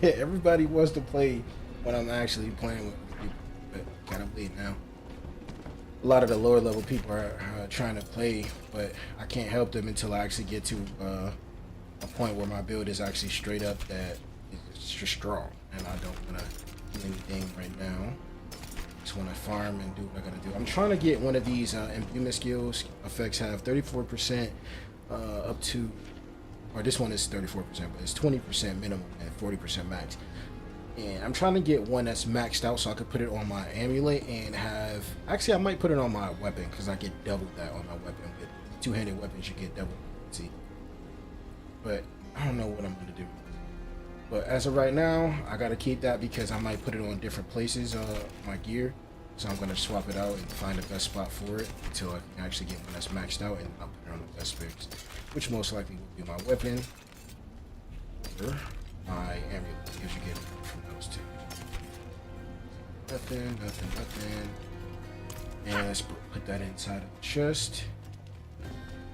Everybody wants to play when I'm actually playing with people, but gotta wait now. A lot of the lower level people are trying to play, but I can't help them until I actually get to a point where my build is actually straight up that it's just strong, and I don't want to do anything right now. Just want to farm and do what I gotta do. I'm trying to get one of these imbuement skills. Effects have 34% up to, or this one is 34%, but it's 20% minimum and 40% max. And I'm trying to get one that's maxed out so I could put it on my amulet and have, actually I might put it on my weapon because I get double that on my weapon. With two-handed weapons you get double. See, but I don't know what I'm gonna do. But as of right now, I gotta keep that because I might put it on different places, my gear. So I'm gonna swap it out and find the best spot for it until I can actually get one that's maxed out, and I'll put it on the best specs, which most likely will be my weapon or my amulet, because you get it from those two. Nothing. And let's put that inside of the chest. I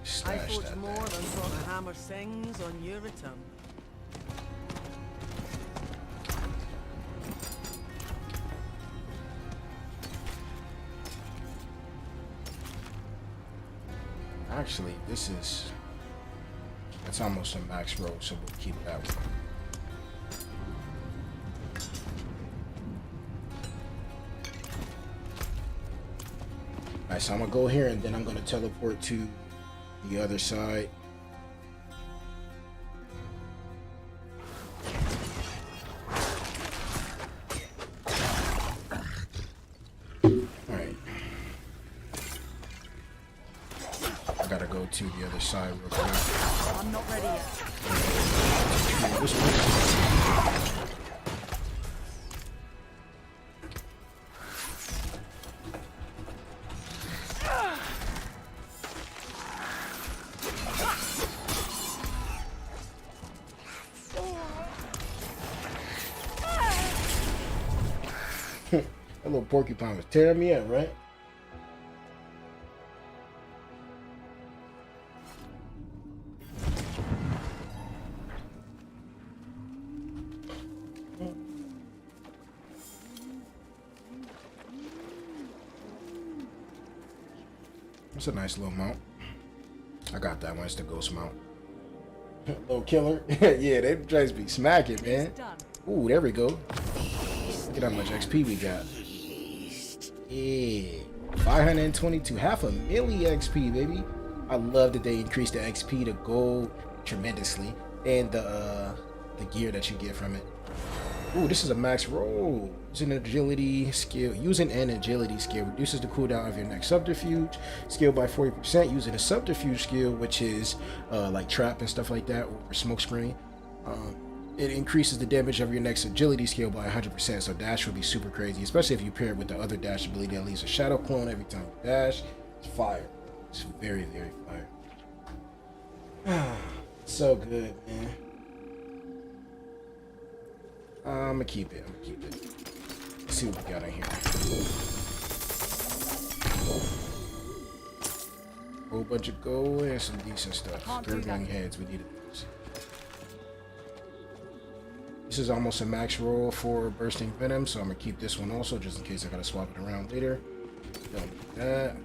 Stash fought that more there. than saw the hammer sings on your return. Actually, that's almost a max roll, so we'll keep that one. Alright, so I'm gonna go here and then I'm gonna teleport to the other side. Alright. I gotta go to the other side real quick. I'm not ready yet. This way. That little porcupine was tearing me up, right? That's a nice little mount. I got that one. It's the ghost mount. Little killer. Yeah, they tries to be smacking, man. It's done. Ooh, there we go. Look at how much XP we got. Yeah. 522. Half a million XP, baby. I love that they increased the XP to gold tremendously. And the gear that you get from it. Ooh, this is a max roll. Using an agility skill. Using an agility skill reduces the cooldown of your next subterfuge skill by 40%. Using a subterfuge skill, which is like trap and stuff like that, or smoke screen. It increases the damage of your next agility skill by 100%. So dash will be super crazy, especially if you pair it with the other dash ability that leaves a shadow clone every time you dash. It's fire. It's very, very fire. So good, man. I'm gonna keep it. Let's see what we got in here. Whole bunch of gold and some decent stuff. Can't do Gurgling that. heads, we needed those. This is almost a max roll for bursting venom, so I'm gonna keep this one also, just in case I gotta swap it around later. Don't do that.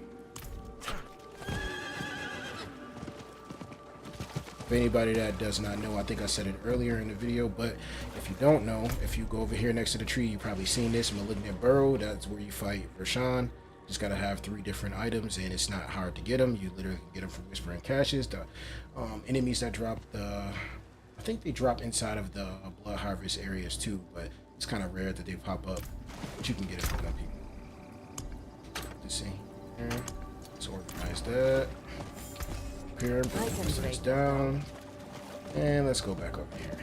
For anybody that does not know, I think I said it earlier in the video, but if you don't know, if you go over here next to the tree, you've probably seen this Malignant Burrow. That's where you fight Roshan. Just gotta have 3 different items, and it's not hard to get them. You literally can get them from Whispering Caches. The enemies that drop I think they drop inside of the Blood Harvest areas too, but it's kind of rare that they pop up. But you can get it from them people. Let's see here. Let's organize that. Here, bring this down, and let's go back up here.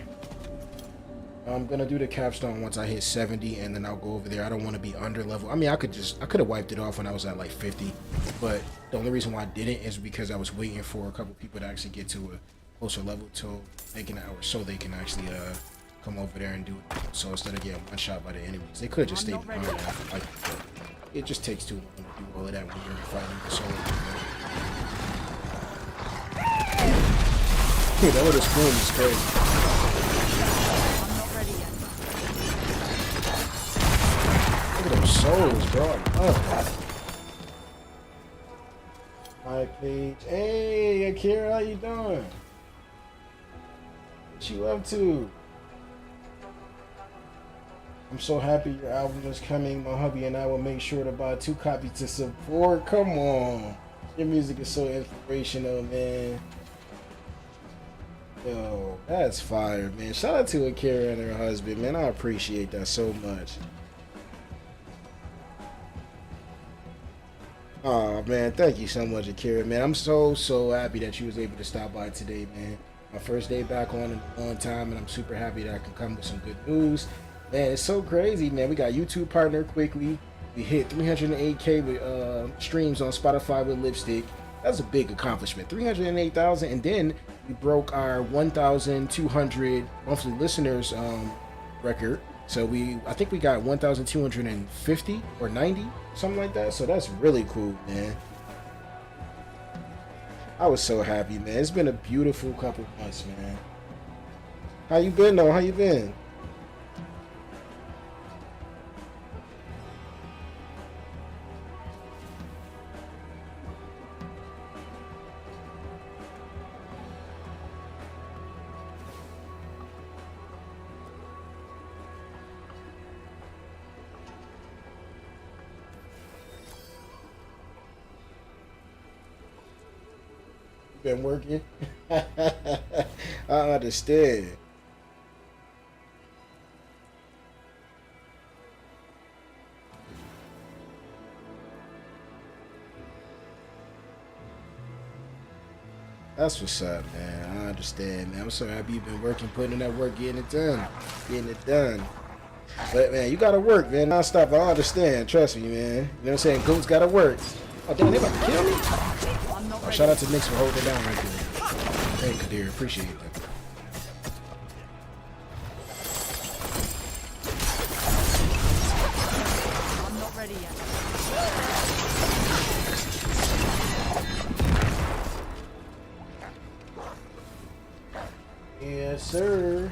I'm gonna do the capstone once I hit 70, and then I'll go over there. I don't want to be under level. I mean, I could have wiped it off when I was at like 50, but the only reason why I didn't is because I was waiting for a couple people to actually get to a closer level to making an hour, so they can actually come over there and do it. So instead of getting one shot by the enemies, they could just stay behind me. Like, it just takes too long to do all of that when you're fighting the solo. Dude, that little spoon is crazy. Look at those souls, bro. I love that. Hi, Paige. Hey, Akira, how you doing? What you up to? I'm so happy your album is coming. My hubby and I will make sure to buy 2 copies to support. Come on. Your music is so inspirational, man. Yo, that's fire, man. Shout out to Akira and her husband, man. I appreciate that so much. Oh man, thank you so much, Akira, man. I'm so happy that you was able to stop by today, man. My first day back on in a long time, and I'm super happy that I can come with some good news. Man, it's so crazy, man. We got YouTube partner quickly. We hit 308K with streams on Spotify with Lipstick. That's a big accomplishment. 308,000, and then we broke our 1,200 monthly listeners record. So I think we got 1,250 or 90, something like that. So that's really cool, man. I was so happy, man. It's been a beautiful couple months, man. How you been, though? How you been? Been working. I understand. That's what's up, man. I understand, man. I'm so happy you've been working, putting in that work, getting it done. But man, you gotta work, man. Non-stop. I understand. Trust me, man. You know what I'm saying? Goats gotta work. Oh damn, they about to kill me? Oh, shout out to Nix for holding it down right there. Hey, Kadir, appreciate that. I'm not ready yet. Yes, sir.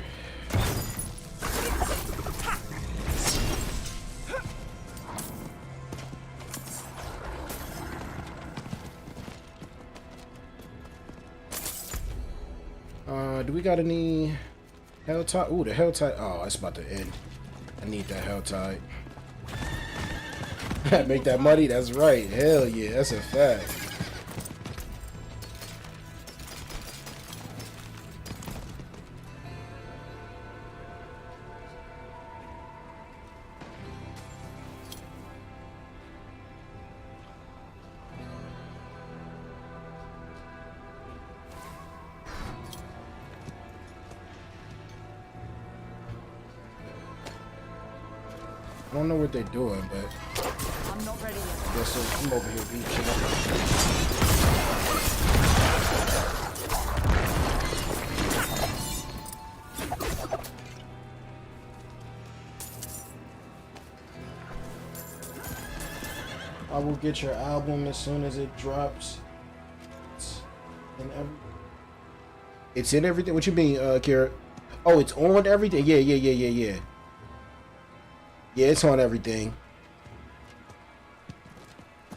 Do we got any hell tide? Ooh, the hell tide. Oh, it's about to end. I need that hell tide. Make that money. That's right. Hell yeah, that's a fact. I don't know what they're doing, but I'm not ready yet. I guess so. I'm over here beaching up. I will get your album as soon as it drops. It's in everything. What you mean, Kira? Oh, it's on everything. Yeah. Yeah, it's on everything.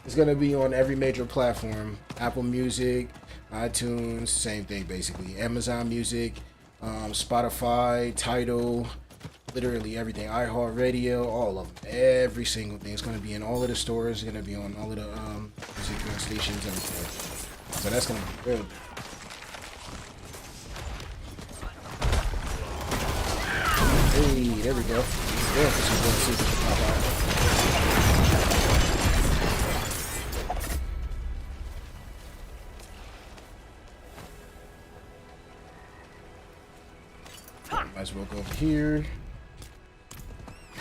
It's gonna be on every major platform. Apple Music, iTunes, same thing basically. Amazon Music, Spotify, Tidal, literally everything. iHeartRadio, all of them, every single thing. It's gonna be in all of the stores. It's gonna be on all of the music stations, everything. So that's gonna be real. Hey, there we go. Yeah, for some good secrets to pop out. Might as well go over here. I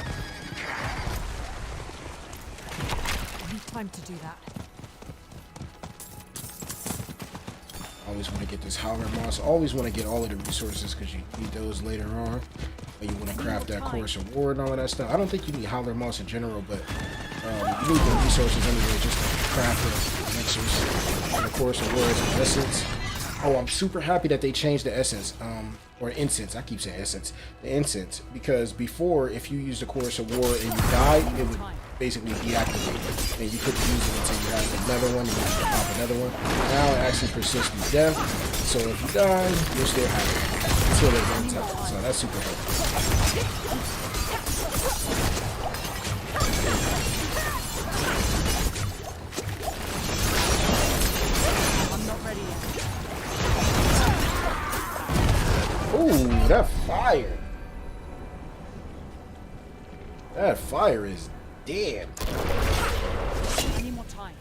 need time to do that. Always want to get this howler moss. Always want to get all of the resources because you need those later on. Or you want to craft that chorus of war and all of that stuff. I don't think you need howler moss in general, but you need the resources anyway just to craft the elixirs. And of course, the war is an essence. Oh, I'm super happy that they changed the essence, or incense. I keep saying essence. The incense, because before, if you used the chorus of war and you died, it would basically deactivate, and you couldn't use it until you had another one, and you could pop another one. Now it actually persists through death, so if you die, you'll still have it until it runs out. So that's super helpful. Ooh, that fire. That fire is dead. I need more time.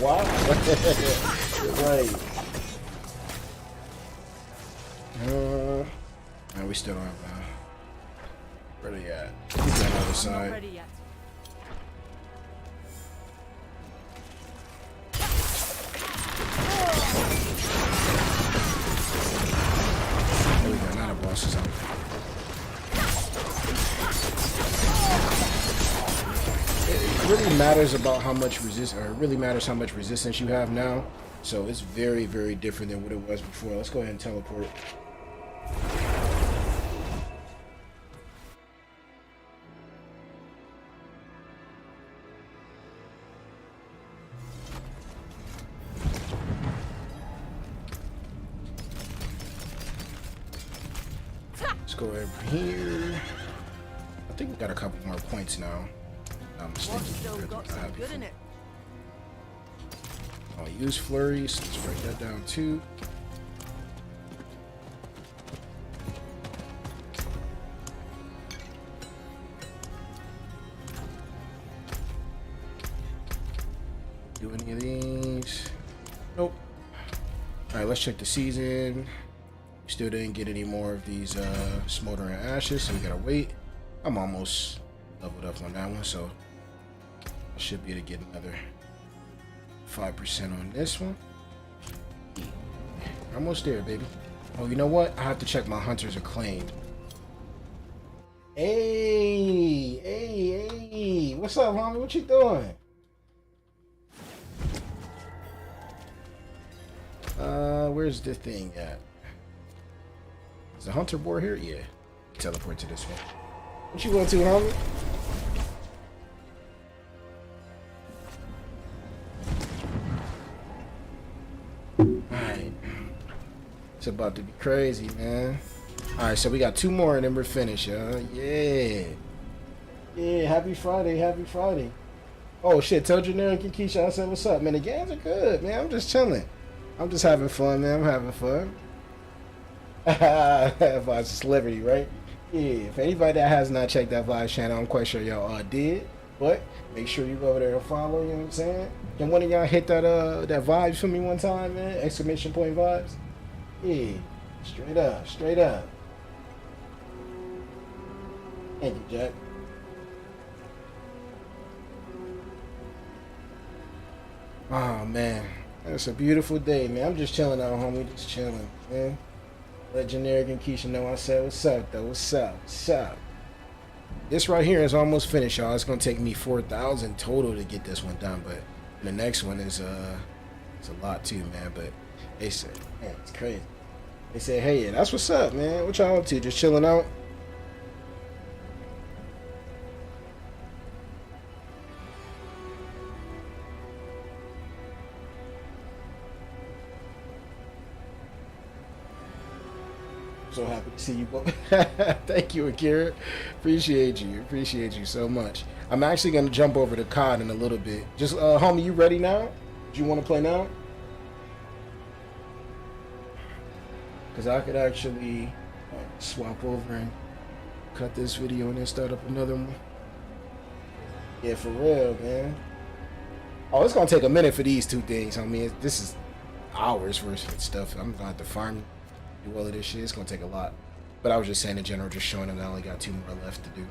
Wow. Right. No, we still don't have where they at? Keep that other I'm not side. ready yet. There we go, now the boss is out. It really matters about how much it really matters how much resistance you have now. So it's very, very different than what it was before. Let's go ahead and teleport. Let's go over here. I think we got a couple more points now. I'm mistaken. What's still got some good in it? I'll use flurries. Let's break that down too. Do any of these? Nope. All right, let's check the season. Still didn't get any more of these smoldering ashes, so we gotta wait. I'm almost leveled up on that one, so I should be able to get another 5% on this one. Almost there, baby. Oh, you know what? I have to check my hunter's acclaim. Hey, hey, hey. What's up, homie? What you doing? Where's the thing at? Is the hunter board here? Yeah. Teleport to this one. What you want to, homie? Alright. It's about to be crazy, man. Alright, so we got 2 more and then we're finished, y'all. Yeah. Yeah, happy Friday, happy Friday. Oh shit, tell Generic and Keisha I said what's up, man. The games are good, man. I'm just chilling. I'm just having fun, man. I'm having fun. Vibes celebrity, right? Yeah, if anybody that has not checked that Vibes channel, I'm quite sure y'all did. But make sure you go over there and follow, you know what I'm saying? Can one of y'all hit that that Vibes for me one time, man? Exclamation point Vibes. Yeah, straight up, straight up. Thank you, Jack. Oh man, it's a beautiful day, man. I'm just chilling out, homie. Just chilling, man. Let Generic and Keisha know I said what's up, though. What's up? What's up? This right here is almost finished, y'all. It's gonna take me 4,000 total to get this one done, but the next one is it's a lot too, man. But they said, man, it's crazy. They said, hey, yeah, that's what's up, man. What y'all up to? Just chilling out? So happy to see you both. Thank you, Akira. Appreciate you. Appreciate you so much. I'm actually gonna jump over to COD in a little bit. Just homie, you ready now? Do you want to play now? Because I could actually swap over and cut this video and then start up another one. Yeah, for real, man. Oh, it's gonna take a minute for these two things. I mean, this is hours worth of stuff. I'm gonna have to farm, do all of this shit. It's gonna take a lot. But I was just saying in general, just showing them that I only got 2 more left to do.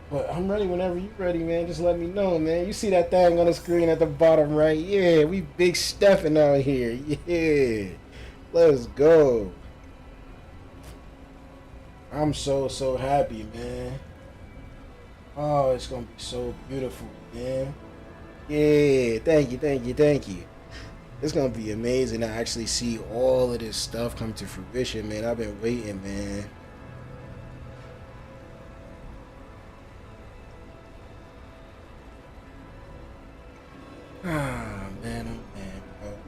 But I'm ready whenever you're ready, man. Just let me know, man. You see that thing on the screen at the bottom, right? Yeah, we big Steffin out here. Yeah. Let's go. I'm so happy, man. Oh, it's gonna be so beautiful, man. Yeah, thank you. It's gonna be amazing to actually see all of this stuff come to fruition, man. I've been waiting, man. Ah, man, oh, man.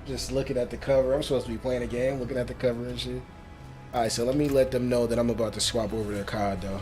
Just looking at the cover. I'm supposed to be playing a game, looking at the cover and shit. Alright, so let me let them know that I'm about to swap over to COD, though.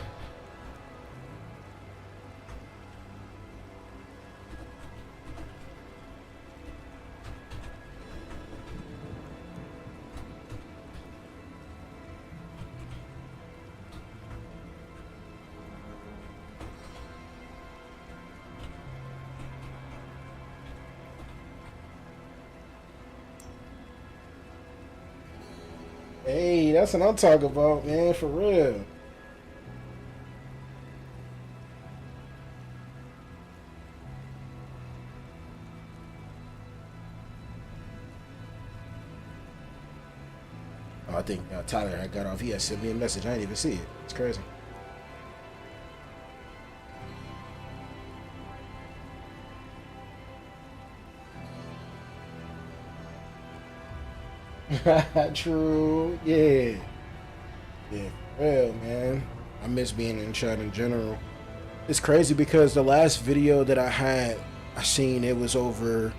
Hey, that's what I'm talking about, man, for real. Oh, I think Tyler had got off. He had sent me a message. I didn't even see it. It's crazy. True. Yeah. Yeah, for real, man. I miss being in chat in general. It's crazy because the last video that I seen, it was over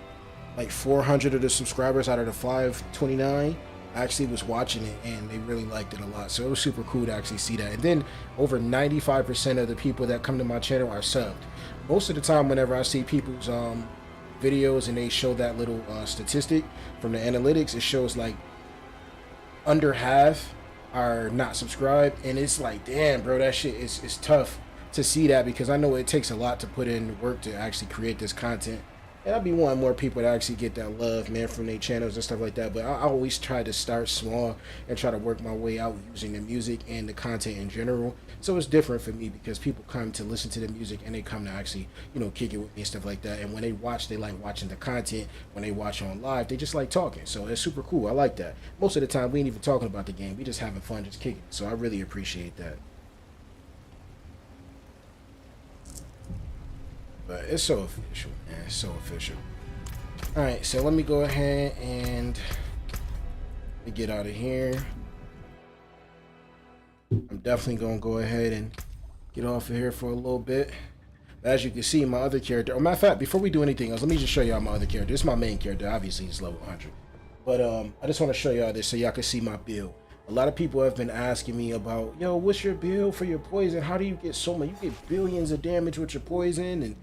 like 400 of the subscribers out of the 529. I actually was watching it and they really liked it a lot. So it was super cool to actually see that. And then over 95% of the people that come to my channel are subbed. Most of the time, whenever I see people's videos and they show that little statistic from the analytics, it shows like under half are not subscribed, and it's like, damn, bro, that shit is tough to see that, because I know it takes a lot to put in work to actually create this content. And I'll be wanting more people to actually get that love, man, from their channels and stuff like that. But I always try to start small and try to work my way out using the music and the content in general. So it's different for me because people come to listen to the music and they come to actually, you know, kick it with me and stuff like that. And when they watch, they like watching the content. When they watch on live, they just like talking. So it's super cool. I like that. Most of the time, we ain't even talking about the game. We just having fun, just kicking. So I really appreciate that. But it's so official, man. It's so official. Alright, so let me go ahead and get out of here. I'm definitely going to go ahead and get off of here for a little bit. As you can see, my other character... Oh, matter of fact, before we do anything else, let me just show y'all my other character. This is my main character. Obviously, he's level 100. But I just want to show y'all this so y'all can see my build. A lot of people have been asking me about, yo, what's your build for your poison? How do you get so much? You get billions of damage with your poison. And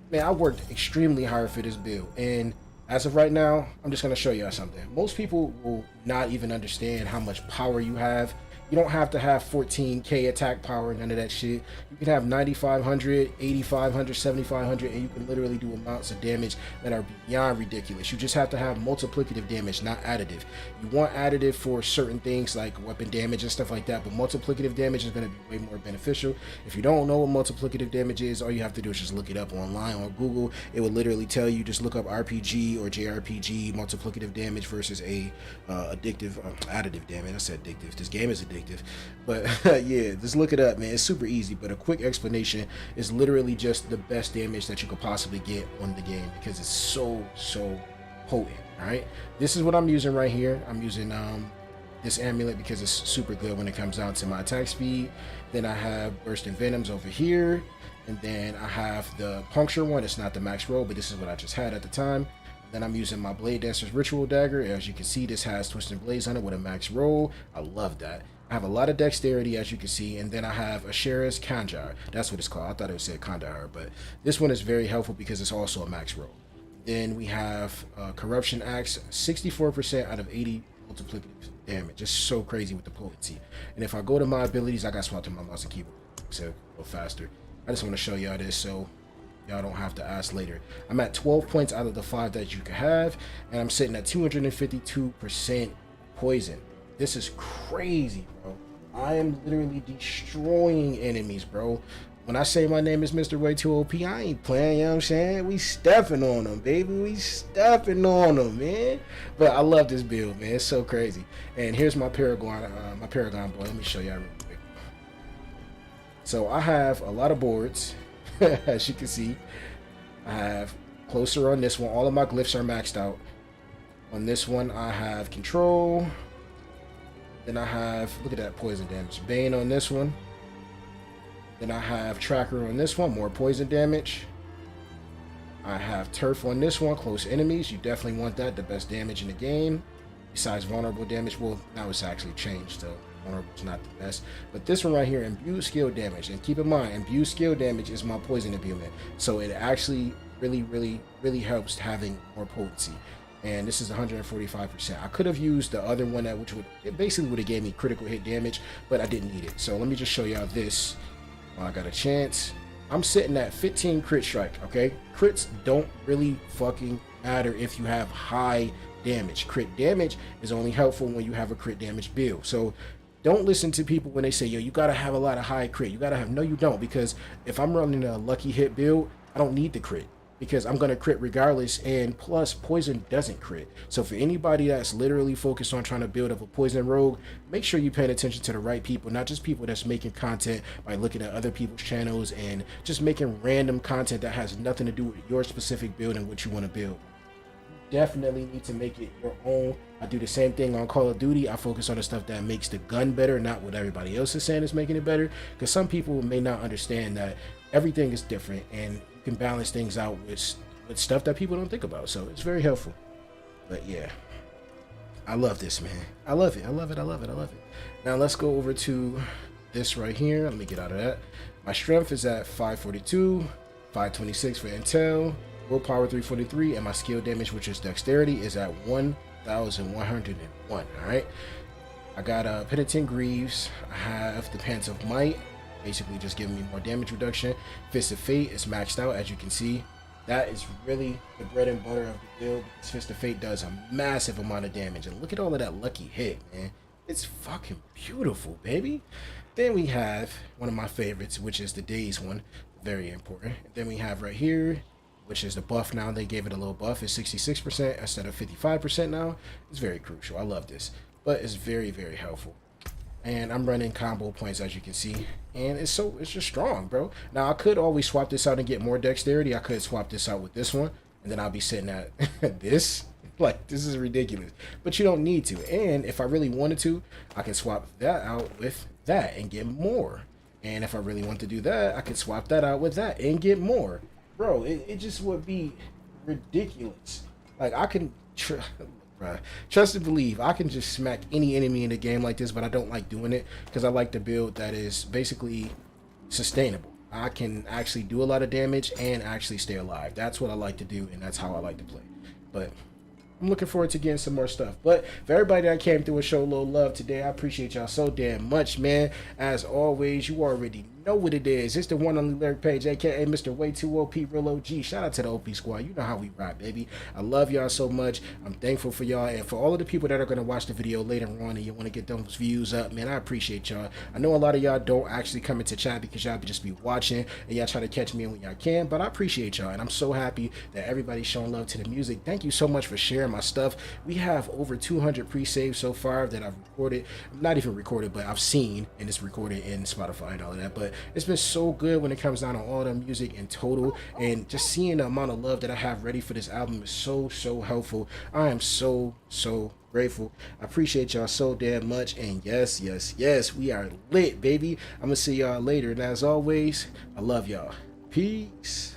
man, I worked extremely hard for this build. And as of right now, I'm just going to show y'all something. Most people will not even understand how much power you have. You don't have to have 14k attack power, none of that shit. You can have 9,500, 8,500, 7,500, and you can literally do amounts of damage that are beyond ridiculous. You just have to have multiplicative damage, not additive. You want additive for certain things like weapon damage and stuff like that, but multiplicative damage is going to be way more beneficial. If you don't know what multiplicative damage is, all you have to do is just look it up online on Google. It will literally tell you, just look up RPG or JRPG multiplicative damage versus a additive damage. I said addictive. This game is addictive. But yeah, just look it up, man. It's super easy, but a quick explanation is literally just the best damage that you could possibly get on the game, because it's so potent. All right, this is what I'm using right here. I'm using this amulet because it's super good when it comes down to my attack speed. Then I have bursting venoms over here, and then I have the puncture one. It's not the max roll, but this is what I just had at the time. Then I'm using my Blade Dancer's Ritual Dagger. As you can see, this has Twisted Blades on it with a max roll. I love that. I have a lot of dexterity, as you can see, and then I have Asherah's Kandjar. That's what it's called. I thought it said Kandahar, but this one is very helpful because it's also a max roll. Then we have Corruption Axe, 64% out of 80 multiplicative damage. Just so crazy with the potency. And if I go to my abilities, I got swapped to my mouse and keyboard, so a little faster. I just want to show y'all this so y'all don't have to ask later. I'm at 12 points out of the 5 that you can have, and I'm sitting at 252% poison. This is crazy, bro. I am literally destroying enemies, bro. When I say my name is Mr. Way Too OP, I ain't playing, you know what I'm saying? We stepping on them, baby. We stepping on them, man. But I love this build, man. It's so crazy. And here's my Paragon boy. Let me show y'all real quick. So I have a lot of boards, as you can see. I have closer on this one. All of my glyphs are maxed out. On this one, I have control. Then I have, look at that poison damage. Bane on this one. Then I have Tracker on this one, more poison damage. I have Turf on this one, close enemies. You definitely want that, the best damage in the game. Besides vulnerable damage, well, now it's actually changed, so vulnerable is not the best. But this one right here, Imbue skill damage. And keep in mind, Imbue skill damage is my poison imbuement. So it actually really helps having more potency. And this is 145%. I could have used the other one, which it basically would have gave me critical hit damage, but I didn't need it. So let me just show y'all this. I got a chance. I'm sitting at 15 crit strike, okay? Crits don't really fucking matter if you have high damage. Crit damage is only helpful when you have a crit damage build. So don't listen to people when they say, yo, you gotta have a lot of high crit. You gotta have, no, you don't, because if I'm running a lucky hit build, I don't need the crit, because I'm gonna crit regardless, and plus poison doesn't crit. So for anybody that's literally focused on trying to build up a poison rogue, make sure you paying attention to the right people, not just people that's making content by looking at other people's channels and just making random content that has nothing to do with your specific build and what you want to build. Definitely need to make it your own. I do the same thing on Call of Duty. I focus on the stuff that makes the gun better, not what everybody else is saying is making it better, because some people may not understand that everything is different and you can balance things out with stuff that people don't think about. So it's very helpful. But yeah, I love this, man. I love it. I love it. I love it. I love it. Now let's go over to this right here. Let me get out of that. My strength is at 542, 526 for intel, willpower 343, and my skill damage, which is dexterity, is at 1101. All right. I got Penitent Greaves. I have the Pants of Might, basically just giving me more damage reduction. Fist of Fate is maxed out, as you can see. That is really the bread and butter of the build, because Fist of Fate does a massive amount of damage. And look at all of that lucky hit, man. It's fucking beautiful, baby. Then we have one of my favorites, which is the Daze one. Very important. And then we have right here, which is the buff now. They gave it a little buff. It's 66% instead of 55% now. It's very crucial. I love this. But it's very helpful. And I'm running combo points, as you can see, and it's just strong, bro. Now I could always swap this out and get more dexterity. I could swap this out with this one, and then I'll be sitting at this. Like, this is ridiculous, but you don't need to. And if I really wanted to, I can swap that out with that and get more. And if I really want to do that, I could swap that out with that and get more. Bro, it just would be ridiculous. Like, I can trust and believe, I can just smack any enemy in the game like this, but I don't like doing it because I like to build that is basically sustainable. I can actually do a lot of damage and actually stay alive. That's what I like to do, and that's how I like to play. But I'm looking forward to getting some more stuff. But for everybody that came through and showed a little love today, I appreciate y'all so damn much, man. As always, you already know what it is. It's the one only Lyriq Page, aka Mr. Way Too OP, Real OG. Shout out to the OP squad. You know how we ride, baby. I love y'all so much. I'm thankful for y'all, and for all of the people that are going to watch the video later on and you want to get those views up, man, I appreciate y'all. I know a lot of y'all don't actually come into chat because y'all just be watching and y'all try to catch me when y'all can, but I appreciate y'all, and I'm so happy that everybody's showing love to the music. Thank you so much for sharing my stuff. We have over 200 pre-saves so far that I've recorded. Not even recorded, but I've seen, and it's recorded in Spotify and all of that. But it's been so good when it comes down to all the music in total, and just seeing the amount of love that I have ready for this album is so helpful. I am so grateful. I appreciate y'all so damn much, and yes, we are lit, baby. I'm gonna see y'all later, and as always, I love y'all. Peace.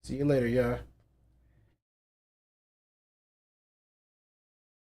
See you later, y'all.